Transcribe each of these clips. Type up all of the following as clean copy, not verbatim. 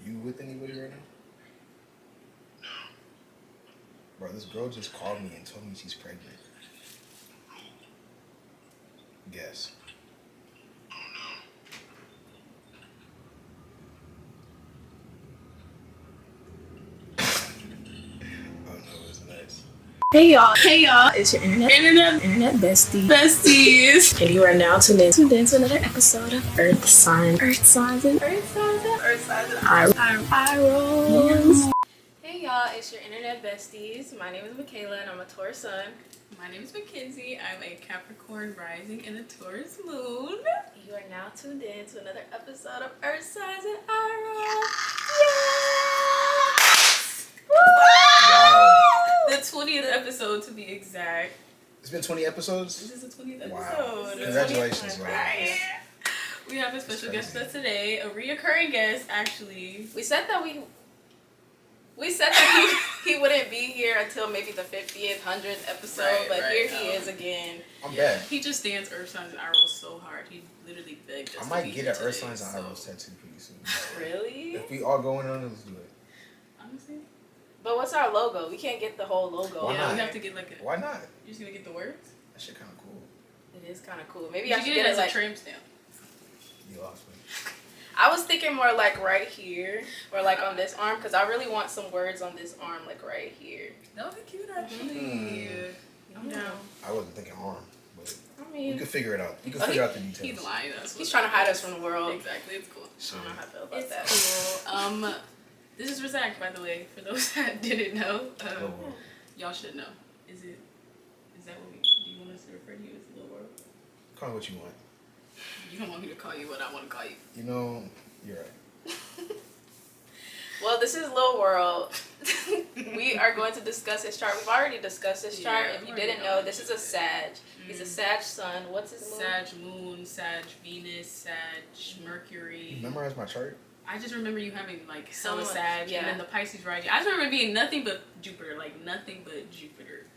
You with anybody right now? No. Bro, this girl just called me and told me she's pregnant. Guess. Hey y'all, it's your internet besties, and you are now tuned in to another episode of Earth Signs and Eyerolls. Hey y'all, it's your internet besties. My name is Makayla and I'm a Taurus sun. My name is McKenzie. I'm a Capricorn rising and a Taurus moon. You are now tuned in to another episode of Earth Signs and Eyerolls. The 20th episode to be exact. It's been 20 episodes? This is the 20th wow. episode. Congratulations, right? We have a special guest with us today, a reoccurring guest actually. We said that he wouldn't be here until maybe the 50th, 100th episode, but here he is again. I'm back. He just stands Earth Signs and Eyerolls so hard. He literally begged us I might get an Earth Signs and Eyerolls tattoo pretty soon. Really? If we all go in on it, let's do it. Honestly? But what's our logo? We can't get the whole logo. Why not? We have to get like a... Why not? You're just gonna get the words? That shit kind of cool. It is kind of cool. Maybe I should get it as like a tramp stamp. You lost me. I was thinking more like right here or like on this arm because I really want some words on this arm like right here. That would be cute actually. I'm down. I wasn't thinking arm, but I mean, we could figure it out. You can figure out the details. He's lying. He's trying to hide us from the world. Exactly, it's cool. I don't know how I feel about It's that. Cool. This is Razzaq, by the way, for those that didn't know. Y'all should know. Is that what do you want us to refer to you as Little World? Call me what you want. You don't want me to call you what I want to call you. You know, you're right. Well, this is Lil World. We are going to discuss his chart. We've already discussed his chart. If you didn't know, this is a Sag. He's a Sag sun. What's his moon? Sag moon, Sag Venus, Sag Mercury. You memorize my chart? I just remember you having like Sun Sag and then the Pisces rising. I just remember being nothing but Jupiter, like nothing but Jupiter.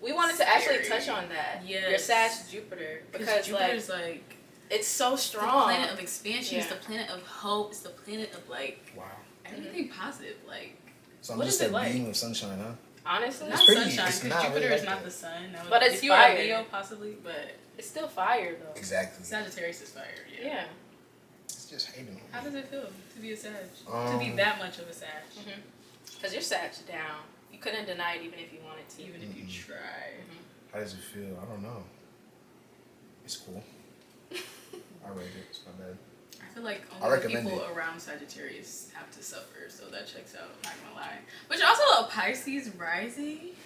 We wanted to actually touch on that. Yes. Your Sag Jupiter. Because Jupiter's like it's so strong. It's the planet of expansion. It's the planet of hope. It's the planet of like everything positive. Like so I'm just a beam of sunshine, huh? Honestly, not sunshine because Jupiter really is not the sun. But it's if you fire. Are Leo, possibly, but it's still fire though. Exactly. Sagittarius is fire. Yeah. It's just hating on me. How does it feel to be a Sag? To be that much of a Sag? Because you're Sag down. You couldn't deny it even if you wanted to. Even if you try. How does it feel? I don't know. It's cool. I rate it. It's not bad. I feel like only the people around Sagittarius have to suffer, so that checks out. I'm not gonna lie. But you're also a Pisces rising,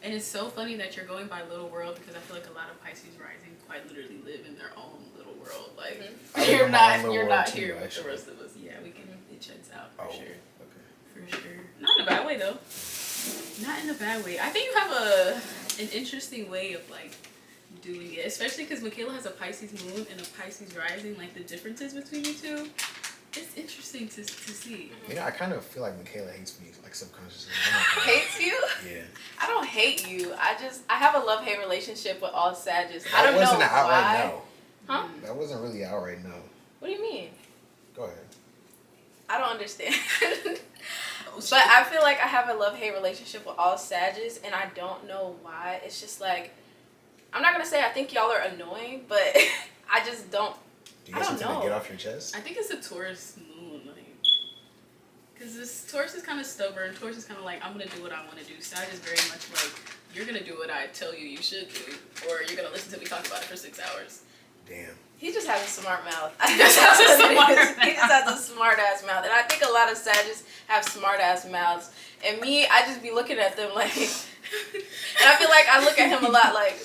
and it's so funny that you're going by Little World because I feel like a lot of Pisces rising quite literally live in their own little world. Like you're not here with the rest of us. Yeah, we can. It checks out for sure. Okay. For sure. Not in a bad way though. Not in a bad way. I think you have an interesting way of like doing it, especially because Makayla has a Pisces moon and a Pisces rising. Like the differences between you two, it's interesting to see. You know, I kind of feel like Makayla hates me, like subconsciously. Hates you? Yeah. I don't hate you. I have a love-hate relationship with all Sages. I don't know why. That wasn't out right now. Huh? That wasn't really out right now. What do you mean? Go ahead. I don't understand. But I feel like I have a love-hate relationship with all Sages, and I don't know why. It's just like, I'm not gonna say I think y'all are annoying, but I just don't. Do you have something to get off your chest? I think it's a Taurus moon, like, because this Taurus is kind of stubborn. Taurus is kind of like, I'm gonna do what I want to do. Sag is very much like, you're gonna do what I tell you should do, or you're gonna listen to me talk about it for 6 hours. Damn. He just has a smart mouth. He just has a smart ass mouth, and I think a lot of Sages have smart ass mouths. And me, I just be looking at them like, and I feel like I look at him a lot like,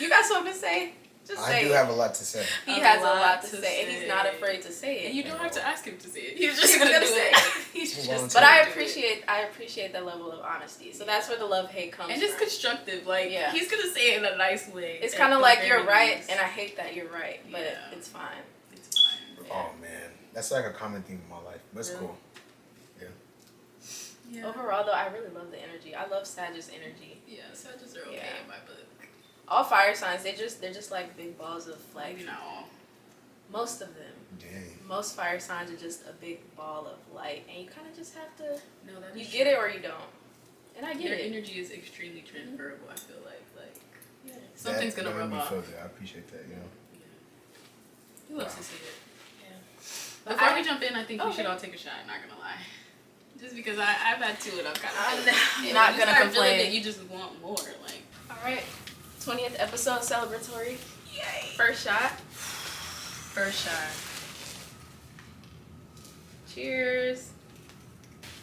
you got something to say? Just say it. I do have a lot to say. He has a lot to say, and he's not afraid to say it. And you don't have to ask him to say it. He's just gonna say it. He's just. But I appreciate that level of honesty. So that's where the love-hate comes and from. it's constructive. Like he's gonna say it in a nice way. It's kind of like you're right, and I hate that you're right, but it's fine. It's fine. Oh man, that's like a common theme in my life, but it's cool. Yeah. Overall, though, I really love the energy. I love Sagittarius energy. Yeah, Sagittarius are okay in my book. All fire signs, they're just like big balls of like. Maybe not all. Most of them. Dang. Most fire signs are just a big ball of light, and you kind of just have to. No, that is You true. get it or you don't. And I get Their it. energy is extremely transferable. I feel like something's gonna that rub made me off. feel good. I appreciate that. You know. Who loves to see it? Yeah. Before we jump in, I think we Okay. should all take a shot. Not gonna lie, just because I've had two and I'm kind of. I'm not gonna complain. That you just want more, like. All right. 20th episode celebratory. Yay! First shot. First shot. Cheers.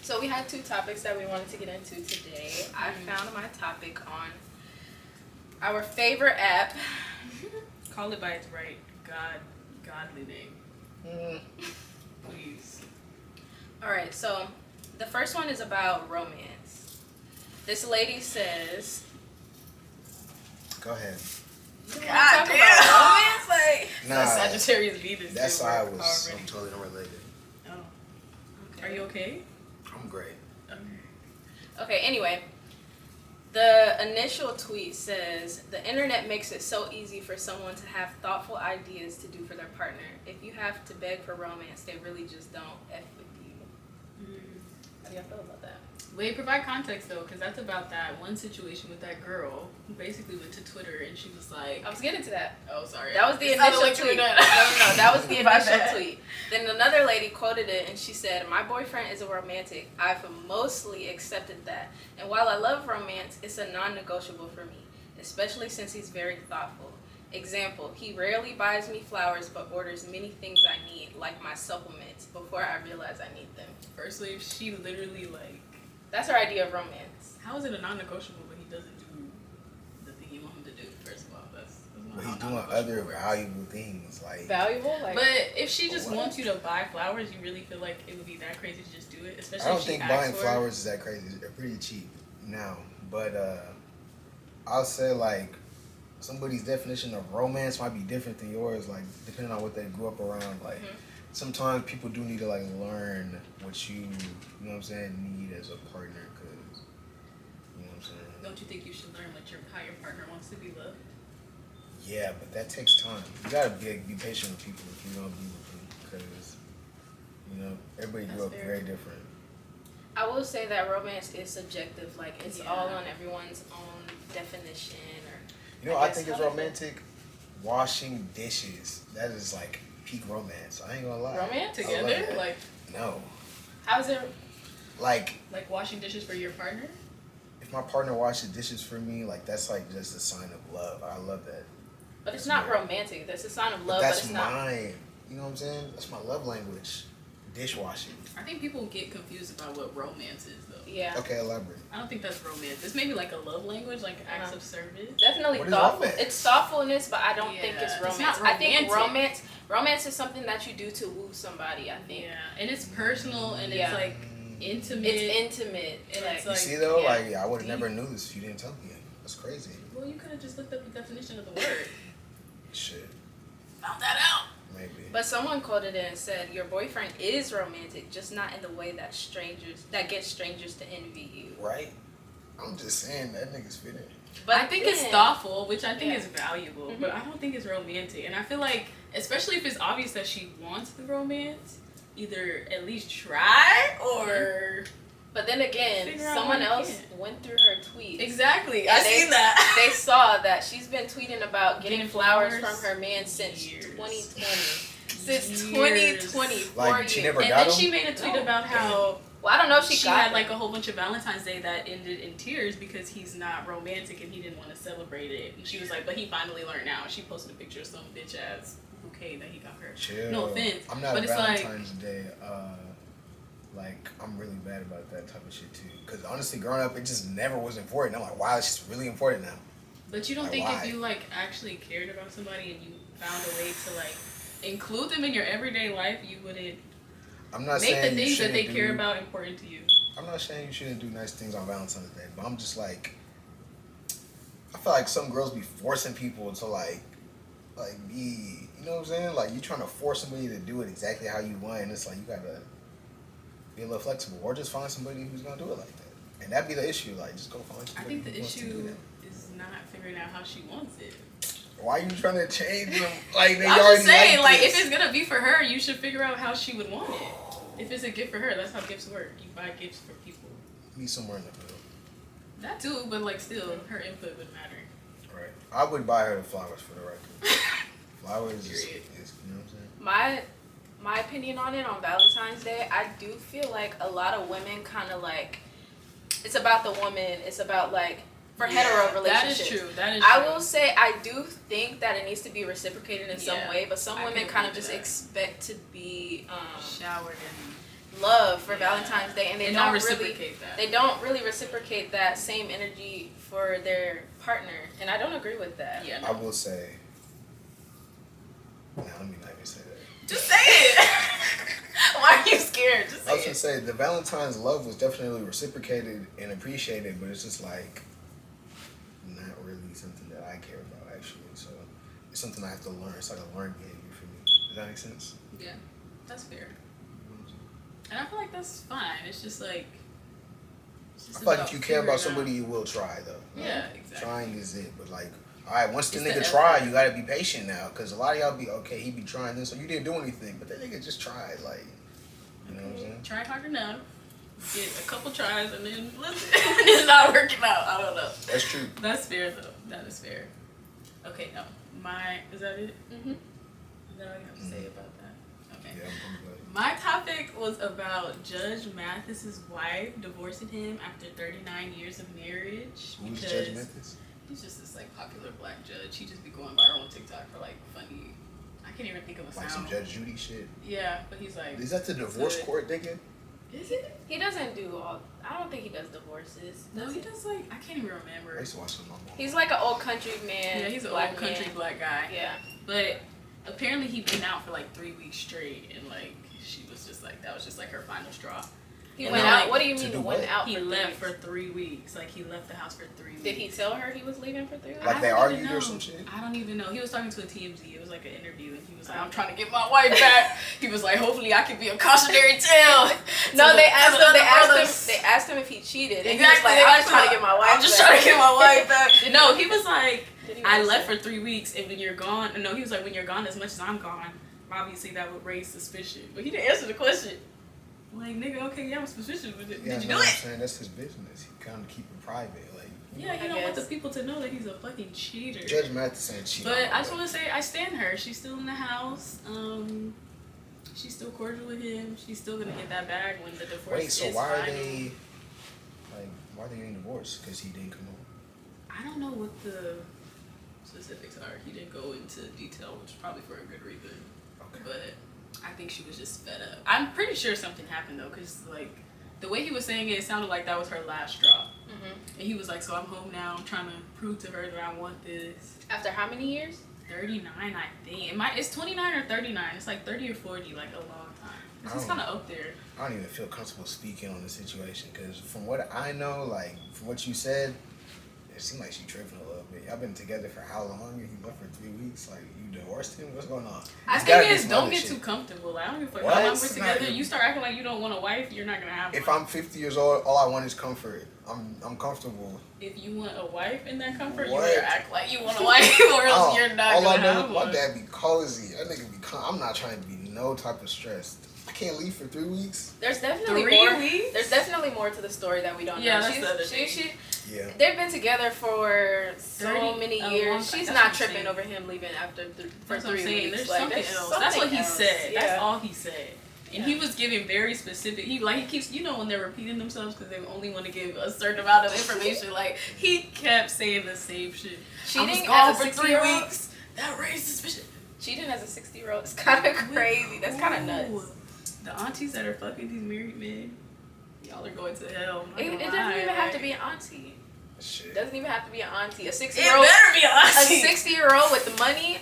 So we had 2 topics that we wanted to get into today. I found my topic on our favorite app. Call it by its right godly name. Please. All right, so the first one is about romance. This lady says, Go ahead. God talk about romance? Like, Nah, Sagittarius Venus. that's too, why I we're was. already- I'm totally unrelated. Oh. Okay. Are you okay? I'm great. okay, anyway. The initial tweet says, the internet makes it so easy for someone to have thoughtful ideas to do for their partner. If you have to beg for romance, they really just don't F with you. How do y'all feel about that? Wait, provide context though, because that's about that one situation with that girl who basically went to Twitter and she was like, I was getting to that. "Oh, sorry." That was the It sounded initial like you were tweet. No, done. that was the My initial bad. tweet. Then another lady quoted it and she said, my boyfriend is a romantic. I've mostly accepted that. And while I love romance, it's a non-negotiable for me, especially since he's very thoughtful. Example, he rarely buys me flowers but orders many things I need, like my supplements, before I realize I need them. Firstly, if she literally like, That's her idea of romance. how is it a non-negotiable but he doesn't do the thing you want him to do? First of all, that's not But how he's doing non-negotiable other works. valuable things like. Valuable? Like, But if she just What? wants you to buy flowers, you really feel like it would be that crazy to just do it? Especially I don't if she think asks buying for it? flowers is that crazy. They're pretty cheap now, but I'll say like somebody's definition of romance might be different than yours. Like depending on what they grew up around. Like sometimes people do need to like learn what you know what I'm saying, need as a partner. Cause you know what I'm saying. Don't you think you should learn how your partner wants to be loved? Yeah, but that takes time. You gotta be patient with people if you don't be with them, because you know everybody grew That's up fair. very different. I will say that romance is subjective. Like, it's Yeah. all on everyone's own definition. Or You know, I I guess think it's how- romantic. Washing dishes. That is like peak romance. I ain't gonna lie. Romance? I love Together? that. Like No, How's it? like washing dishes for your partner? if my partner washes dishes for me, like that's like just a sign of love. I love that. But it's That's not weird. romantic. That's a sign of But love, but that's it's not. mine. You know what I'm saying? That's my love language. Dishwashing. I think people get confused about what romance is though. Yeah. Okay, elaborate. I don't think that's romance. It's maybe like a love language, like acts Uh-huh. of service. Definitely What is thoughtful. romance? It's thoughtfulness, but I don't think it's Yeah. romance. It's not I think romantic. romance is something that you do to woo somebody. I think Yeah, and it's personal and Yeah. it's like intimate. it's intimate. And Like, it's You like, see though, yeah. like I would have never knew this if you didn't tell me. That's crazy. Well, you could have just looked up the definition of the word. Shit, Found that out. maybe. but someone quoted it and said, "Your boyfriend is romantic, just not in the way that gets strangers to envy you." Right? I'm just saying that nigga's fitting. But I think it's then- thoughtful, which I think Yeah. is valuable, Mhm. but I don't think it's romantic. And I feel like, especially if it's obvious that she wants the romance, either at least try or But then again, Figure out someone why you else can't. went through her tweets. exactly. And I they- seen that. They saw that she's been tweeting about getting Getting flowers flowers from her man since years. 2020. Since Years. 2020, 4 Like, years. she never And got then him? she made a tweet No. about how Well, I don't know if she she got had them. like a whole bunch of Valentine's Day that ended in tears because he's not romantic and he didn't want to celebrate it. And she was like, but he finally learned now. She posted a picture of some bitch ass bouquet that he got her. Chill. No offense, I'm not but a it's like- Valentine's Day. Like I'm really bad about that type of shit too. Cause honestly, growing up, it just never was important. I'm like, wow, it's just really important now. But you don't Like, think why? if you like actually cared about somebody and you found a way to like include them in your everyday life, you wouldn't I'm not make the saying you things that shouldn't they do, care about important to you. I'm not saying you shouldn't do nice things on Valentine's Day, but I'm just like, I feel like some girls be forcing people to like be, you know what I'm saying? Like you trying to force somebody to do it exactly how you want, and it's like you gotta be a little flexible, or just find somebody who's gonna do it like that. And that'd be the issue. Like just go find I somebody think the who wants to do issue that. is not figuring out how she wants it. Why are you trying to change them? Like they I'm already just saying, like this. if it's gonna be for her, you should figure out how she would want it. If it's a gift for her, that's how gifts work. You buy gifts for people. Be somewhere in the middle. That too, but like still, her input would matter. Right. I would buy her the flowers for the record. Flowers is, you know what I'm saying? My opinion on it on Valentine's Day, I do feel like a lot of women kind of like, it's about the woman. It's about like, for hetero relationships. That is true. That is true. I will say I do think that it needs to be reciprocated in some way, but some women kind of just expect to be showered and love for Valentine's Day, and they don't reciprocate that. They don't really reciprocate that same energy for their partner, and I don't agree with that. Yeah, no. I will say. Nah, let me not even say that. Just say it. Why are you scared? Just say I was gonna say the Valentine's love was definitely reciprocated and appreciated, but it's just like not really something that I care about actually. So it's something I have to learn. It's like a learned behavior for me. Does that make sense? Yeah, that's fair. And I feel like that's fine. It's just like. I feel like if you care about somebody, you will try though. Yeah, exactly. Trying is it, but like. All right, once the nigga try, you gotta be patient now, cause a lot of y'all be okay. He be trying this, so you didn't do anything, but that nigga just tried, like, you know what I'm saying? Try hard enough, get a couple tries, and then listen, it's not working out. I don't know. That's true. That's fair though. That is fair. Okay, no, is that it? Mm-hmm. Is that all you have to say about that? Okay. Yeah, I'm good. My topic was about Judge Mathis's wife divorcing him after 39 years of marriage. Who's Judge Mathis? He's just this like popular black judge. He just be going viral on TikTok for like funny. I can't even think of a sound. Like some Judge Judy shit. Yeah, but he's like. Is that the divorce court, nigga? Is it? He doesn't do all. I don't think he does divorces. No, he does like I can't even remember. I used to watch some of them. He's like an old country man. Yeah, he's an old country black guy. Yeah. But apparently he been out for like 3 weeks straight, and like she was just like that was just like her final straw. He went out. What do you mean he went out? He left for 3 weeks. Like he left the house for 3 weeks. Did he tell her he was leaving for 3 weeks? Like they argued or some shit? I don't even know. He was talking to a TMZ. It was like an interview, and he was like, "I'm trying to get my wife back." He was like, "Hopefully, I can be a cautionary tale." No, they asked him if he cheated. And exactly. He was like, I'm trying to get my wife. I'm just trying to get my wife back. No, he was like, "I left for for 3 weeks, and when you're gone." No, he was like, "When you're gone, as much as I'm gone, obviously that would raise suspicion." But he didn't answer the question. Like, nigga, okay, yeah, I'm suspicious, but did you do it? I'm saying that's his business. He kind of keep it private, like. Yeah, he don't want the people to know that he's a fucking cheater. Judge Mathis ain't cheating. But I just want to say, I stand her. She's still in the house. She's still cordial with him. She's still gonna get that bag when the divorce Wait, so is why final. are they getting divorced? Because he didn't come home. I don't know what the specifics are. He didn't go into detail, which is probably for a good reason. Okay. But I think she was just fed up. I'm pretty sure something happened though, because like the way he was saying it, it sounded like that was her last straw. Mm-hmm. And he was like, "So I'm home now. I'm trying to prove to her that I want this." After how many years? 39, I think. It's 29 or 39. It's like 30 or 40, like a long time. It's just kind of up there. I don't even feel comfortable speaking on the situation because from what I know, like from what you said, it seemed like she tripping a little bit. Y'all been together for how long? And he left for 3 weeks. Like you divorced him? What's going on? I think is don't get too comfortable. Like, I don't give a fuck how long we're together. You start acting like you don't want a wife, you're not gonna have one. If I'm 50 years old, all I want is comfort. I'm comfortable. If you want a wife in that comfort, What? you better act like you want a wife, or else you're not all gonna I know, have one. my dad be cozy. That nigga be I'm not trying to be no type of stressed. I can't leave for 3 weeks. There's definitely 3 more. weeks? There's definitely more to the story that we don't know. That's the other thing. Yeah. They've been together for so many years. She's not tripping saying. over him leaving after for That's 3 what I'm saying. weeks. There's Like, something there's else. something That's what he else. said. Yeah. That's all he said. And he was giving very specific. He keeps, when they're repeating themselves because they only want to give a certain amount of information. Like he kept saying the same shit. Cheating I as was a gone for 3 60-year-old? weeks. That raised suspicion. Cheating as a 60-year-old is kind of crazy. That's kind of nuts. The aunties that are fucking these married men, y'all are going to hell. It doesn't even have to be an auntie. Shit. It doesn't even have to be an auntie. A It 60-year-old. better be an auntie. A 60-year-old with money.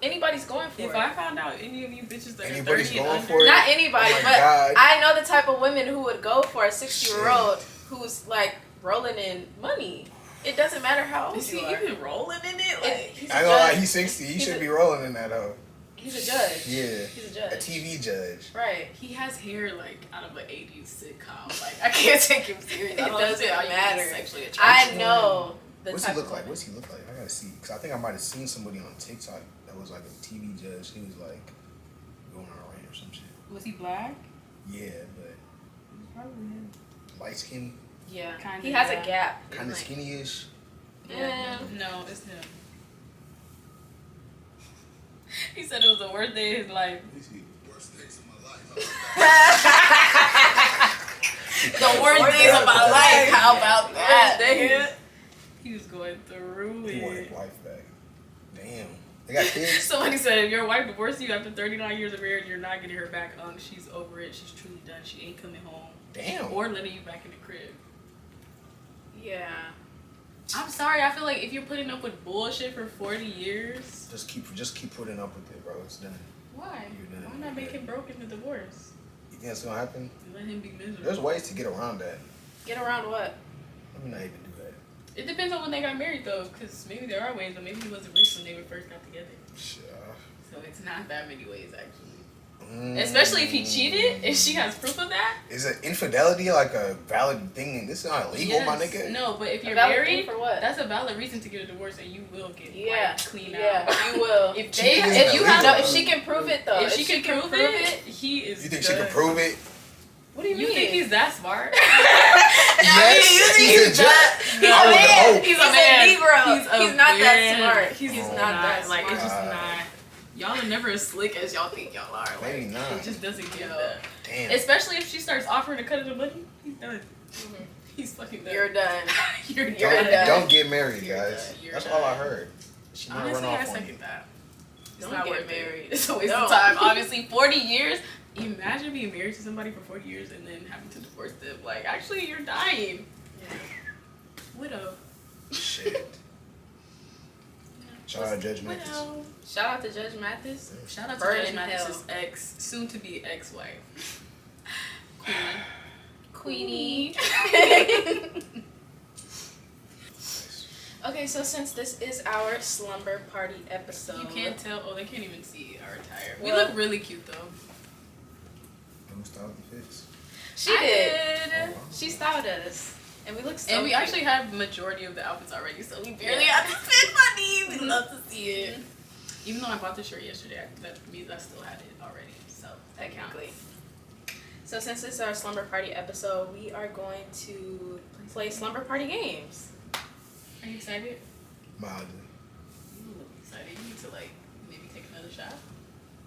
anybody's going for If it. I found out any of you bitches that Anybody's are 30 and going under, for it? Not anybody, Oh my but God. I know the type of women who would go for a 60-year-old who's like rolling in money. It doesn't matter how old is you he are. even rolling in it? Like, He's I a ain't gonna lie, judge. he's 60. He should be rolling in that hoe. He's a judge. Yeah. He's a judge. A TV judge. Right. he has hair like out of an 80s sitcom. Like I can't take him serious. It doesn't matter. Sexually I attractive. know. What's he look like? What's he look like? I gotta see. Because I think I might have seen somebody on TikTok that was like a TV judge. He was like going on a rant or some shit. Was he black? Yeah, but Probably him. light skin, Yeah. Kinda, He has yeah. a gap. kind of Like, skinny-ish. Yeah. No, it's him. He said it was the worst day of his life. Worst days of my life. The worst days of my life. How about that? days. He was going through He wanted it. his wife back. Damn. They got kids? Somebody said if your wife divorced you after 39 years of marriage, you're not getting her back. She's over it. She's truly done. She ain't coming home Damn. or letting you back in the crib. Yeah. I'm sorry. I feel like if you're putting up with bullshit for 40 years, Just keep putting up with it, bro. It's done. why? You're done. Why not make him broke in the divorce? You think that's gonna happen? And let him be miserable. There's ways to get around that. Get around what? Let me not even do that. It depends on when they got married, though, because maybe there are ways, but maybe he wasn't rich when they first got together. Shit. So it's not that many ways, actually. Mm. Especially if he cheated, if she has proof of that. Is it infidelity like a valid thing? This is not illegal, my Yes. nigga. No, but if you're valid thing married, for what? that's a valid reason to get a divorce, and you will get Yeah. clean Yeah, out. you will. If Cheating they, isn't if you have, illegal. No, if she can prove it though. if she can prove it, he is. You think she done. can prove it? What do you You mean? think he's that smart? Yes. He's a judge. He's I a would man. hope. He's a man. Negro. He's not that man. smart. He's not not that like smart. it's just not. Y'all are never as slick as y'all think y'all are. Like, Maybe not. It just doesn't give that. Damn. Especially if she starts offering a cut of the money, he's done. Mhm. He's fucking done. You're done. You're You're done. done. Don't get married, You're guys. done. You're That's done. all I heard. She might Honestly, run I off on second you. that. It's Don't not get worth married. it. It's a waste No. of time. Obviously, 40 years. Imagine being married to somebody for 40 years and then having to divorce them. Like, actually, you're dying. Widow. Shit. Shout out to Judge Mathis. Widow. Shout out to Judge Mathis. Shout out to Burn Judge in Mathis's hell. ex, soon to be ex-wife. Queenie. Okay, so since this is our slumber party episode, You can't tell. Oh, they can't even see our attire. We Well- look really cute though. Who styled the fits? She I did. Oh, wow. She styled us, and we look so. And we cute. actually have majority of the outfits already, so we barely Yeah. have to spend money. We love to see it. Even though I bought the shirt yesterday, that means I still had it already. So that Technically. counts. So since this is our slumber party episode, we are going to play slumber party games. Are you excited? Mildly. You look excited. You need to like maybe take another shot.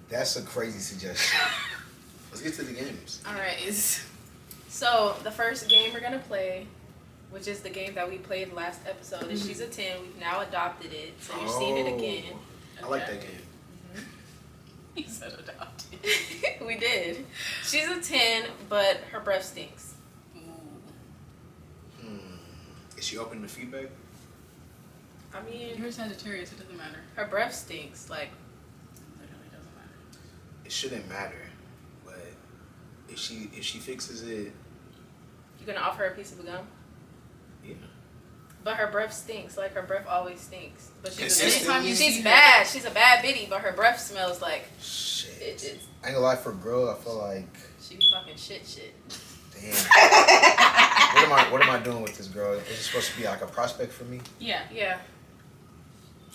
That's a crazy suggestion. Let's get to the games. All right. So the first game we're gonna play, which is the game that we played last episode, is She's a 10. We've now adopted it, so you're seeing it again. I like that game. You said adopted. We did. She's a 10, but her breath stinks. Ooh. Is she open to feedback? I mean, You're a Sagittarius. It doesn't matter. her breath stinks. Like, It literally doesn't matter. It shouldn't matter, but if she fixes it, you're gonna offer her a piece of gum, yeah. but her breath stinks. Like, her breath always stinks. But she's Consistently? Anytime you see she's her- bad. She's a bad bitty, but her breath smells like Shit. it's. I ain't gonna lie, for a girl, I feel like, She be talking shit. damn. What am I doing with this girl? Is it supposed to be like a prospect for me? Yeah. Yeah.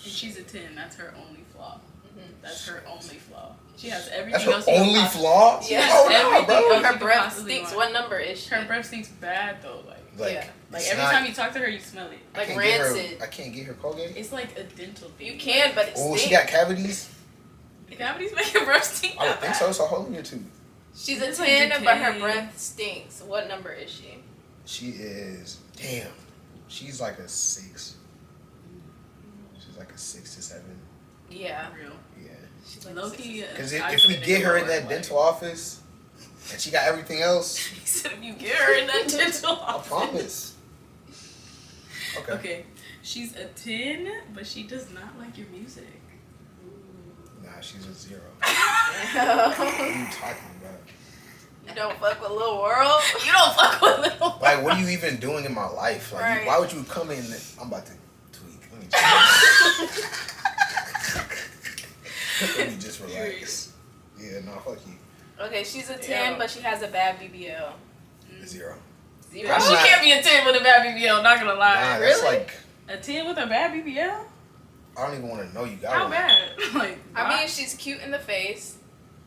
And she's a 10. That's her only flaw. Mhm. That's her only flaw. She has everything That's her else. you could only possibly- flaw? She has Oh, no, everything bro. else. But you her could breath possibly stinks. want. What number is she? Her breath stinks bad though. Like Yeah. it's every not- time you talk to her, you smell it. I like can't get her- rancid. I can't get her Colgate. It's like a dental thing. You can, but it Oh, stinks. she got cavities? The cavities make your breath stink. I would that think bad. so. It's a hole in your tooth. She's a It 10, but her depends. breath stinks. What number is she? She is, damn. She's like a 6. She's like a 6 to 7. Yeah. For real. Yeah. She's like Low six. key. Because I if we couldn't get her in ignore, that like- dental office and she got everything else, He said if you get her in that dental I office. promise. Okay. Okay. She's a 10, but she does not like your music. Nah, she's a 0. What are you talking about? You don't fuck with Lil World? You don't fuck with little. Like, what are you even doing in my life? Like, Right. why would you come in? I'm about to tweak. Let me just relax. Yeah, no, fuck you. Okay, she's a 10, Yeah. but she has a bad BBL. 0. Zero. That's She not- can't be a 10 with a bad BBL, not gonna lie. Nah, that's Really? like, A 10 with a bad BBL? I don't even want to know you got How one. bad? Like, I mean, she's cute in the face,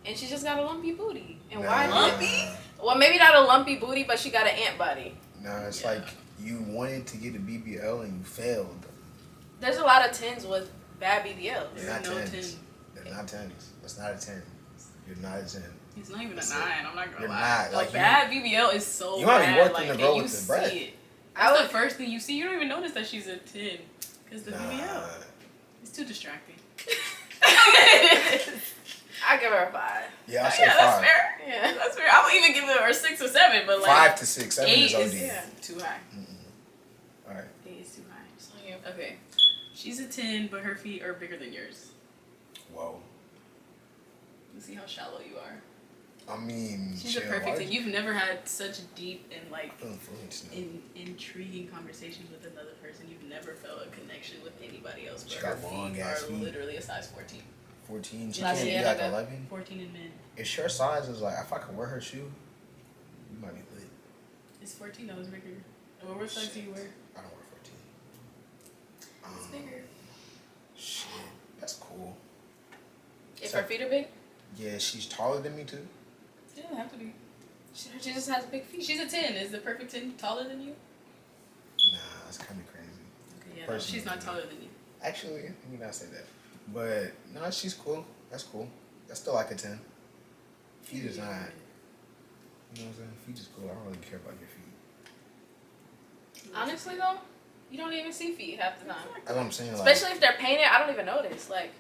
and she just got a lumpy booty. And Nah. why lumpy? Well, maybe not a lumpy booty, but she got an ant body. Nah, it's like you wanted to get a BBL and you failed. There's a lot of 10s with bad BBLs. They're not no 10s. 10. They're not 10s. That's not a 10. You're not a 10. He's not even That's a 9, I'm not gonna You're lie. not. Like, Like, bad BBL is so you might be bad. working Like, to grow and with you the breath. see it. I That's would- the first thing you see. You don't even notice that she's a 10. Because the Nah. BBL. It's too distracting. I give her a 5. Yeah, I'll say Yeah, 5. that's fair. Yeah. That's fair. I would even give her a 6 or 7, but like 5 to 6. 7 8 is OD. is too high. Alright. 8 is too high. So you- Okay. She's a 10, but her feet are bigger than yours. Whoa. Let's see how shallow you are. I mean, She's shit, a perfect why 10. You've never had such deep and like I feel influenced now. intriguing conversations with another person. You've never felt a connection with anybody else. She But her got long feet ass are feet. literally a size 14. 14. She Not can't be yet, like I got 11. 14 in men. If your size is like, if I could wear her shoe, you might be lit. It's 14 though. It's bigger. What size do you wear? I don't wear 14. It's bigger. Shit. That's cool. If her feet are big, Yeah, she's taller than me too. She doesn't have to be. she just has big feet. She's a 10. Is the perfect 10 taller than you? Nah, that's kind of crazy. Okay, yeah. No, Personally, she's not taller than you. Actually, let me not say that. But no, she's cool. That's cool. That's still like a 10. Feet is not. You know what I'm saying? Feet is cool. I don't really care about your feet. Honestly, though, you don't even see feet half the time. That's what I'm saying. Like, Especially if they're painted, I don't even notice. Like,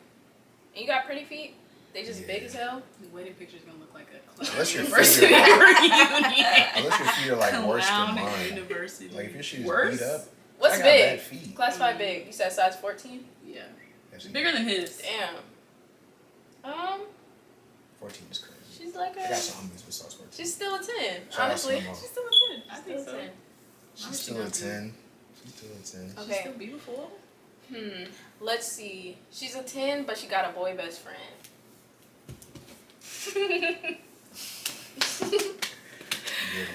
and you got pretty feet, they just Yeah. big as hell. The wedding picture's gonna look like a clown Unless your feet university are reunion. unless your feet are like worse than Clown mine. University. Like if your shit is Worse? beat up, What's I got big? bad feet. Classify big. You said size 14? Yeah. Actually, Bigger than his. Damn. 14 is crazy. She's like I got a. some homies with sauce 14. She's still a 10. Shout out Honestly, to them all. She's still a 10. I think still so. a 10. She's still a 10. She's still a 10. She's Okay. still beautiful. Let's see. She's a 10, but she got a boy best friend.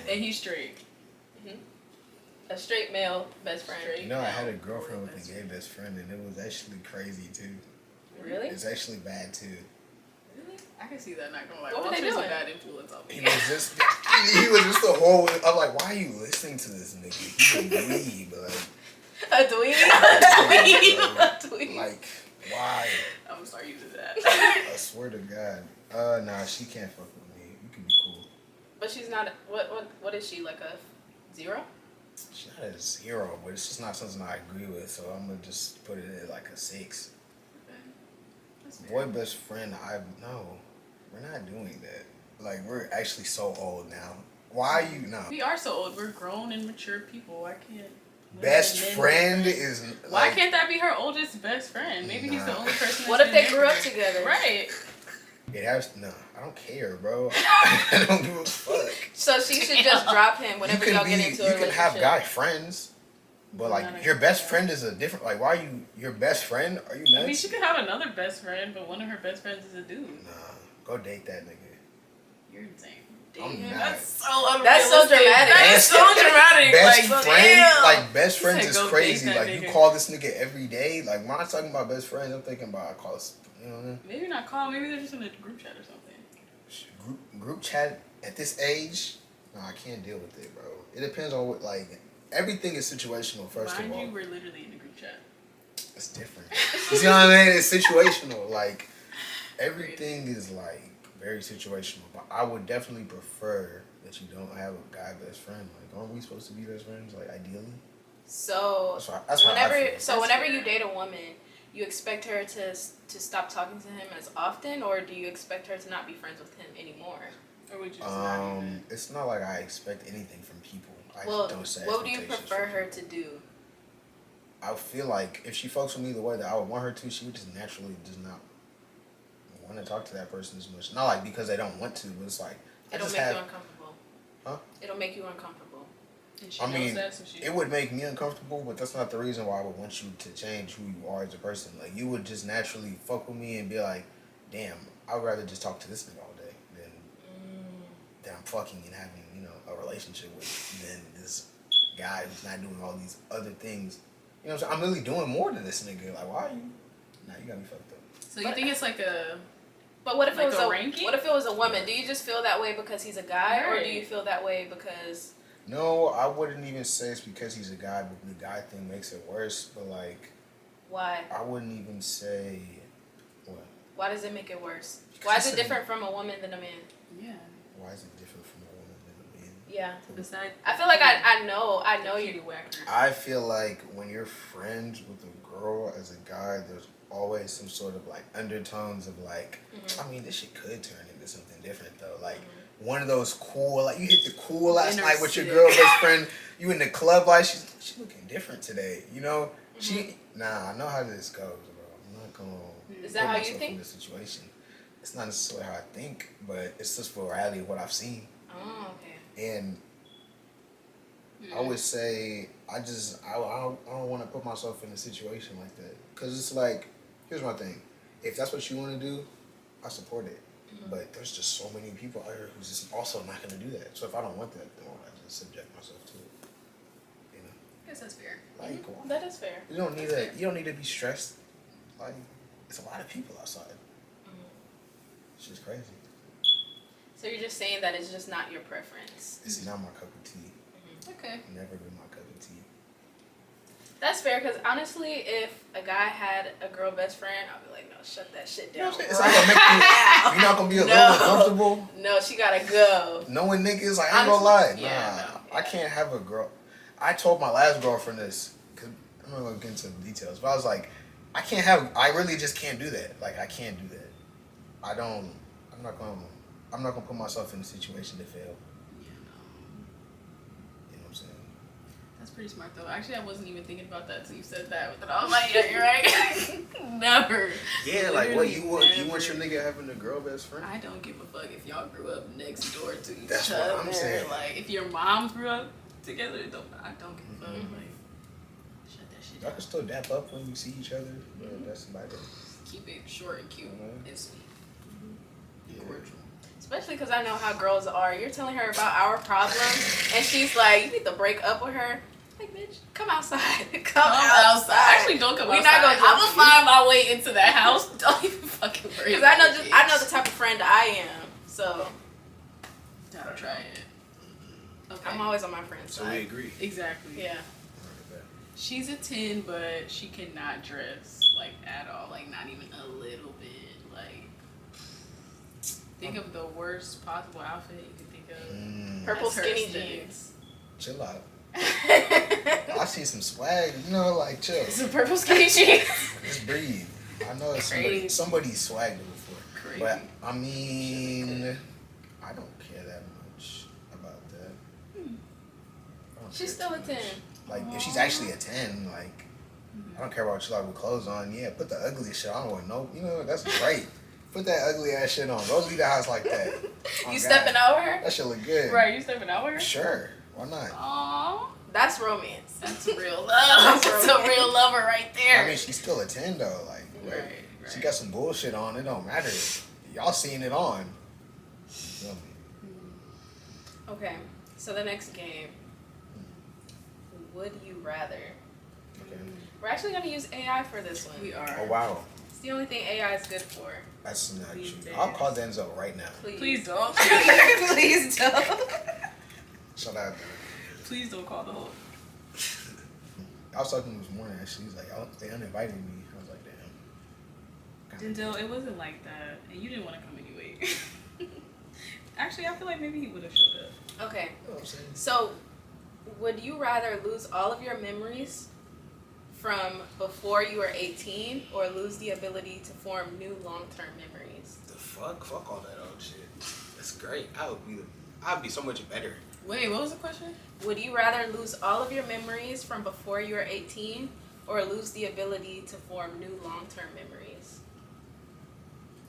And he's straight. A straight male best friend. You know, I had a girlfriend with a gay best friend, and it was actually crazy too. Really? It's actually bad too. Really? I can see that, not gonna lie. What were they Walter's doing? a bad influence on He me. was just, he was just the whole. I'm like, why are you listening to this nigga? He's a dweeb, like, A dweeb? A dweeb. like, why? I'm gonna start using that. I swear to God. Nah, she can't fuck with me. You can be cool. But she's not. What is she, like a 0? She's not a 0, but it's just not something I agree with. So I'm gonna just put it at like a 6. Boy best friend, no, we're not doing that. Like, we're actually so old now. Why are you no? We are so old. We're grown and mature people. Why can't Best men- friend is Why like, can't that be her oldest best friend? Maybe he's the Nah. only person. What that's if been they there grew up for her. together? Right. it has no. I don't care, bro. I don't give a fuck. So she should just drop him whenever y'all get into a you relationship. can have guy friends, but Not like a your guy best friend. friend is a different. Like, why are you your best friend? Are you I mean, nuts? she could have another best friend, but one of her best friends is a dude. Nah, go date that nigga. You're insane. I'm not. That's so unrealistic. That's so dramatic. That is so dramatic. Best like, friend, damn. like best She friends said is go crazy. date that Like you nigga. call this nigga every day. Like when I'm talking about best friends, I'm thinking about I call us. You know what I mean? Maybe not call. Maybe they're just in a group chat or something. Group chat at this age, no, I can't deal with it, bro. It depends on what, like, everything is situational, first Mind of all. you, we're literally in a group chat. It's different. You see what I mean? It's situational. Like, everything is, like, very situational. But I would definitely prefer that you don't have a guy best friend. Like, aren't we supposed to be best friends, like, ideally? So That's how I whenever feel. whenever you date a woman, you expect her to stop talking to him as often, or do you expect her to not be friends with him anymore? Or would you just not even? It's not like I expect anything from people. I Well, don't set what do you expectations prefer from her people. to do? I feel like if she fucks with me the way that I would want her to, she would just naturally just not want to talk to that person as much. Not like because they don't want to, but it's like I It'll just make have. you uncomfortable. Huh? It'll make you uncomfortable. And she I knows mean, that, so she. it would make me uncomfortable, but that's not the reason why I would want you to change who you are as a person. Like you would just naturally fuck with me and be like, "Damn, I'd rather just talk to this nigga all day than I'm fucking and having a relationship with than this guy who's not doing all these other things You know what I'm saying? I'm really doing more than this nigga. Like, why are you? Nah, you got me fucked up. So you think it's like a... But what if like it was a a ranking? What if it was a woman? Do you just feel that way because he's a guy, or Right. do you feel that way because... No, I wouldn't even say it's because he's a guy, but the guy thing makes it worse. But like, Why? I wouldn't even say what. Why does it make it worse? Why is it different from a woman than a man? Yeah. Why is it different from a woman than a man? Yeah. Besides... I feel like I know you. Cutie whacker. I feel like when you're friends with a girl as a guy, there's always some sort of like undertones of like, I mean, this shit could turn into something different though. Like one of those cool, like you hit the cool last night with your girl best friend. You in the club, like she's looking different today. You know, I know how this goes, bro. I'm not gonna. Is that how you think? In this situation, it's not necessarily how I think, but it's just for reality of what I've seen. Oh, okay. And I would say I don't want to put myself in a situation like that, because it's like, here's my thing, if that's what you want to do, I support it, but there's just so many people out here who's just also not going to do that. So if I don't want that, then why not just subject myself to it? You know, I guess that's fair. like why? That is fair. You don't need to be stressed. Like, it's a lot of people outside. It's just crazy. So you're just saying that it's just not your preference. It's not my cup of tea. Okay. Never been my cup of tea. That's fair, because honestly, if a guy had a girl best friend, I'd be like, no, shut that shit down. It's not gonna make you. You're not gonna be a little uncomfortable. No, she gotta go. Knowing niggas, like, I ain't gonna lie. Yeah, Nah, I can't have a girl. I told my last girlfriend this, because I'm not gonna get into the details, but I was like, I really just can't do that. Like, I can't do that. I'm not gonna put myself in a situation to fail. Yeah, no. You know what I'm saying? That's pretty smart though. Actually, I wasn't even thinking about that until you said that. But I was like, yeah, you're right. Never. Yeah, like, what, you want Never. your nigga having a girl best friend? I don't give a fuck if y'all grew up next door to each That's other. what I'm saying. Like, if your moms grew up together, I don't give a fuck. Like, shut that shit Y'all down. can still dap up when you see each other, but that's about it. Keep it short and cute and sweet. Yeah. Cordial. Especially because I know how girls are. You're telling her about our problems, and she's like, you need to break up with her. Like, bitch, come outside. Come outside. Actually, don't come We're outside. not gonna I'm gonna find my way into that house. Don't even fucking worry. Because I know the type of friend I am. So Gotta try it. Okay. I'm always on my friend's So we side. agree. Exactly. Yeah. She's a 10, but she cannot dress like at all. Like not even a little bit. Like think of the worst possible outfit you can think of. Purple That's her skinny aesthetic. jeans. Chill out. I see some swag, you know, like chill. Some purple skinny jeans. Just breathe. I know it's Crazy. somebody swagged it before. Crazy. But I mean, I don't care that much about that. I don't She's care still a too 10. much. Like if she's actually a 10, like I don't care about what you like with clothes on. Yeah, put the ugly shit. I don't want no. You know that's great. Put that ugly ass shit on. Go leave the house like that. Oh, You God. stepping over her? That shit look good. Right, you stepping out with her? Sure. Why not? Aww. That's romance. That's real love. That's a real lover right there. I mean, she's still a 10 though. Like, Right, she right. got some bullshit on. It don't matter. Y'all seen it on. You feel me? Okay, so the next game. Would you rather? Okay. We're actually going to use AI for this one. We are. Oh wow, It's the only thing AI is good for. that's not These true. days. I'll call Denzel right now. Please don't. Please don't. Shut up. Please don't call the whole. I was talking to him this morning. Actually, he's like, oh, they uninvited me. I was like, damn. Denzel, it wasn't like that, and you didn't want to come anyway. Actually, I feel like maybe he would have showed up. Okay, You know what I'm saying? so would you rather lose all of your memories from before you were 18 or lose the ability to form new long-term memories? The fuck? Fuck all that old shit. That's great. I'd be so much better. Wait, what was the question? Would you rather lose all of your memories from before you were 18 or lose the ability to form new long-term memories?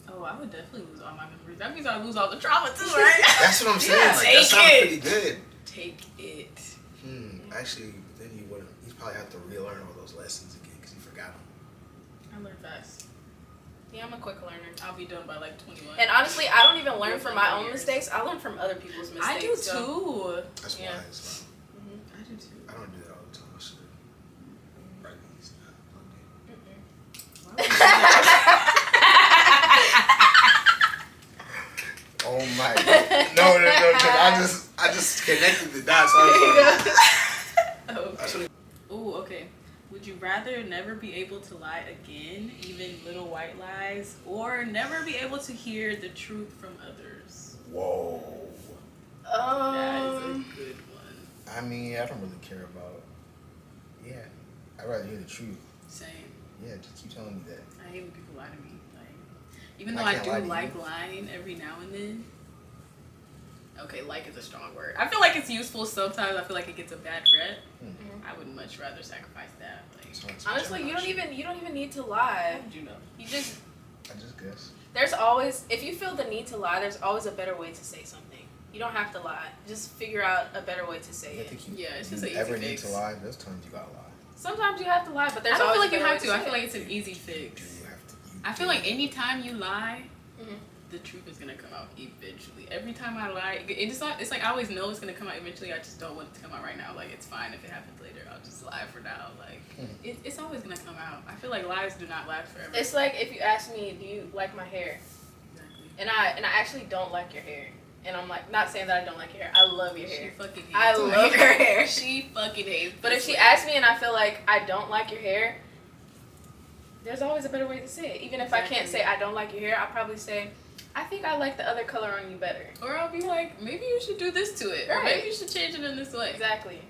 Oh, I would definitely lose all my memories. That means I lose all the trauma too, right? That's what I'm saying. Yeah, like, that take sounds it. pretty good. Take it. Actually, then you wouldn't. You'd probably have to relearn all those lessons again because you forgot them. I learned fast. Yeah, I'm a quick learner. I'll be done by like 21. And honestly, I don't even learn Yeah, from my 20 own years. mistakes. I learn from other people's mistakes. I do so- too. That's Yeah. wise. I do too. I don't do that all the time. I should. Right. Oh my God. No. I just connected the dots. Okay. Ooh, okay. Would you rather never be able to lie again, even little white lies, or never be able to hear the truth from others? Whoa. That is a good one. I mean, I don't really care about. Yeah, I'd rather hear the truth. Same. Yeah, just keep telling me that. I hate when people lie to me. Like, even though I do like lying every now and then. Okay, like is a strong word. I feel like it's useful sometimes. I feel like it gets a bad rep. Mm-hmm. I would much rather sacrifice that. Like, honestly, you don't even need to lie. How did you know? You just. I just guess. There's always, if you feel the need to lie, there's always a better way to say something. You don't have to lie. Just figure out a better way to say it. It's just an easy ever fix. need to lie? There's times you gotta lie. Sometimes you have to lie, but there's I don't always feel like you have to. I I feel like it's an easy fix. You have to. I feel like anytime you lie, the truth is gonna come out eventually. Every time I lie, it's like I always know it's gonna come out eventually. I just don't want it to come out right now. Like, it's fine if it happens later. I'll just lie for now. Like, it's always gonna come out. I feel like lies do not last forever. It's like if you ask me, do you like my hair? Exactly. And I actually don't like your hair. And I'm like, not saying that I don't like your hair. I love your hair. She fucking hates I love her hair. She fucking hates. But if she asks me and I feel like I don't like your hair, there's always a better way to say it. Even if I can't say I don't like your hair, I'll probably say, I think I like the other color on you better. Or I'll be like, maybe you should do this to it. Or maybe you should change it in this way. Exactly.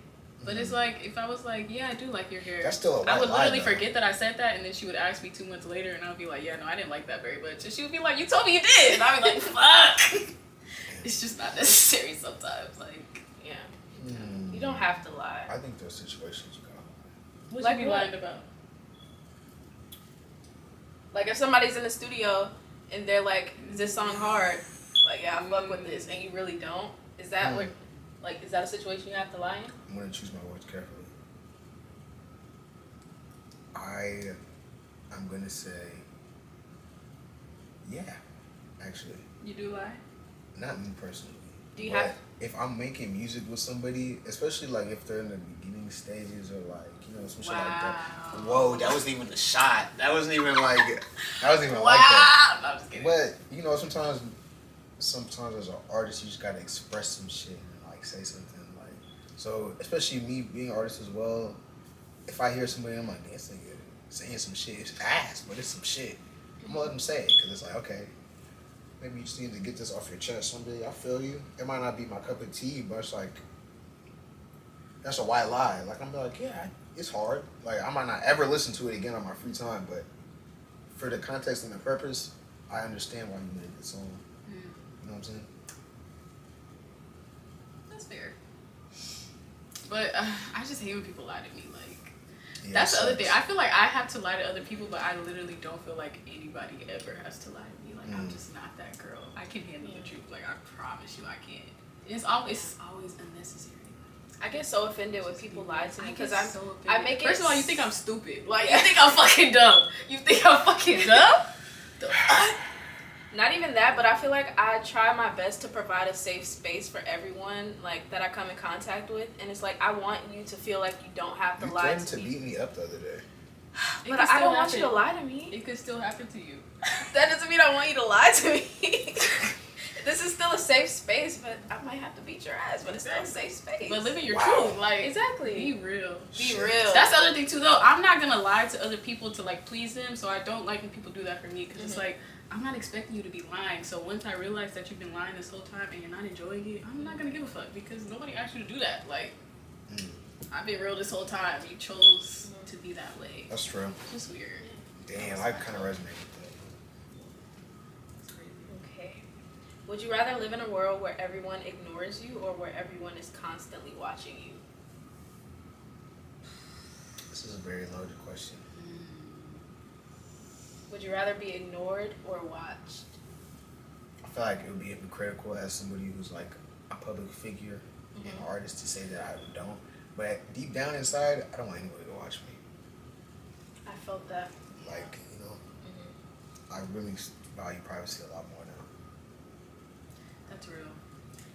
But it's like, if I was like, yeah, I do like your hair. That's still a I would white literally lie, though. forget that I said that, and then she would ask me 2 months later, and I'll be like, yeah, no, I didn't like that very much. And she would be like, you told me you did. And I'll be like, fuck. It's just not necessary sometimes. Like, yeah. You don't have to lie. I think there's situations you gotta lie. What Like you be what? lying about? Like if somebody's in the studio and they're like, is this song hard? Like, yeah, I fuck with this, and you really don't. Is that what? Like, is that a situation you have to lie in? I'm gonna choose my words carefully. I'm gonna say, yeah, actually. You do lie? Not me personally. Do you but have? If I'm making music with somebody, especially like if they're in the beginning stages or like, you know, some shit like that. Whoa, that wasn't even the shot. That wasn't even like like that. No, I'm just kidding. But you know, sometimes as an artist, you just gotta express some shit and like say something like. So especially me being an artist as well, if I hear somebody, I'm like, this nigga saying some shit. It's ass, but it's some shit. I'm gonna let them say it because it's like, okay, maybe you just need to get this off your chest someday. I feel you. It might not be my cup of tea, but it's like that's a white lie. Like I'm like, yeah, it's hard. Like I might not ever listen to it again on my free time, but for the context and the purpose, I understand why you made the song. You know what I'm saying? That's fair. But I just hate when people lie to me. Like, Yeah, that's the other thing. I feel like I have to lie to other people, but I literally don't feel like anybody ever has to lie to me. Like, I'm just not that girl. I can handle the truth. Like, I promise you I can. It's always unnecessary. I get so offended when people lie to me because I'm so offended. I make it. First of all, you think I'm stupid. Like, you think I'm fucking dumb. You think I'm fucking dumb? The fuck? Not even that, but I feel like I try my best to provide a safe space for everyone, like that I come in contact with, and it's like I want you to feel like you don't have to lie threatened to me. to beat me up the other day. But I don't want you to lie to me. It could still happen to you. That doesn't mean I want you to lie to me. This is still a safe space, but I might have to beat your ass, but it's still a safe space. But living your truth, like, exactly. Be real. Be real. That's the other thing too, though. I'm not gonna lie to other people to like please them, so I don't like when people do that for me because it's like I'm not expecting you to be lying. So once I realize that you've been lying this whole time and you're not enjoying it, I'm not gonna give a fuck because nobody asked you to do that. Like, I've been real this whole time. You chose to be that way. That's true. It's just weird. Damn, I kind of resonate with that. It's crazy. Okay. Would you rather live in a world where everyone ignores you or where everyone is constantly watching you? This is a very loaded question. Would you rather be ignored or watched? I feel like it would be hypocritical as somebody who's like a public figure and an artist to say that I don't. But deep down inside, I don't want anybody to watch me. I felt that. Like, you know, I really value privacy a lot more now. That's real.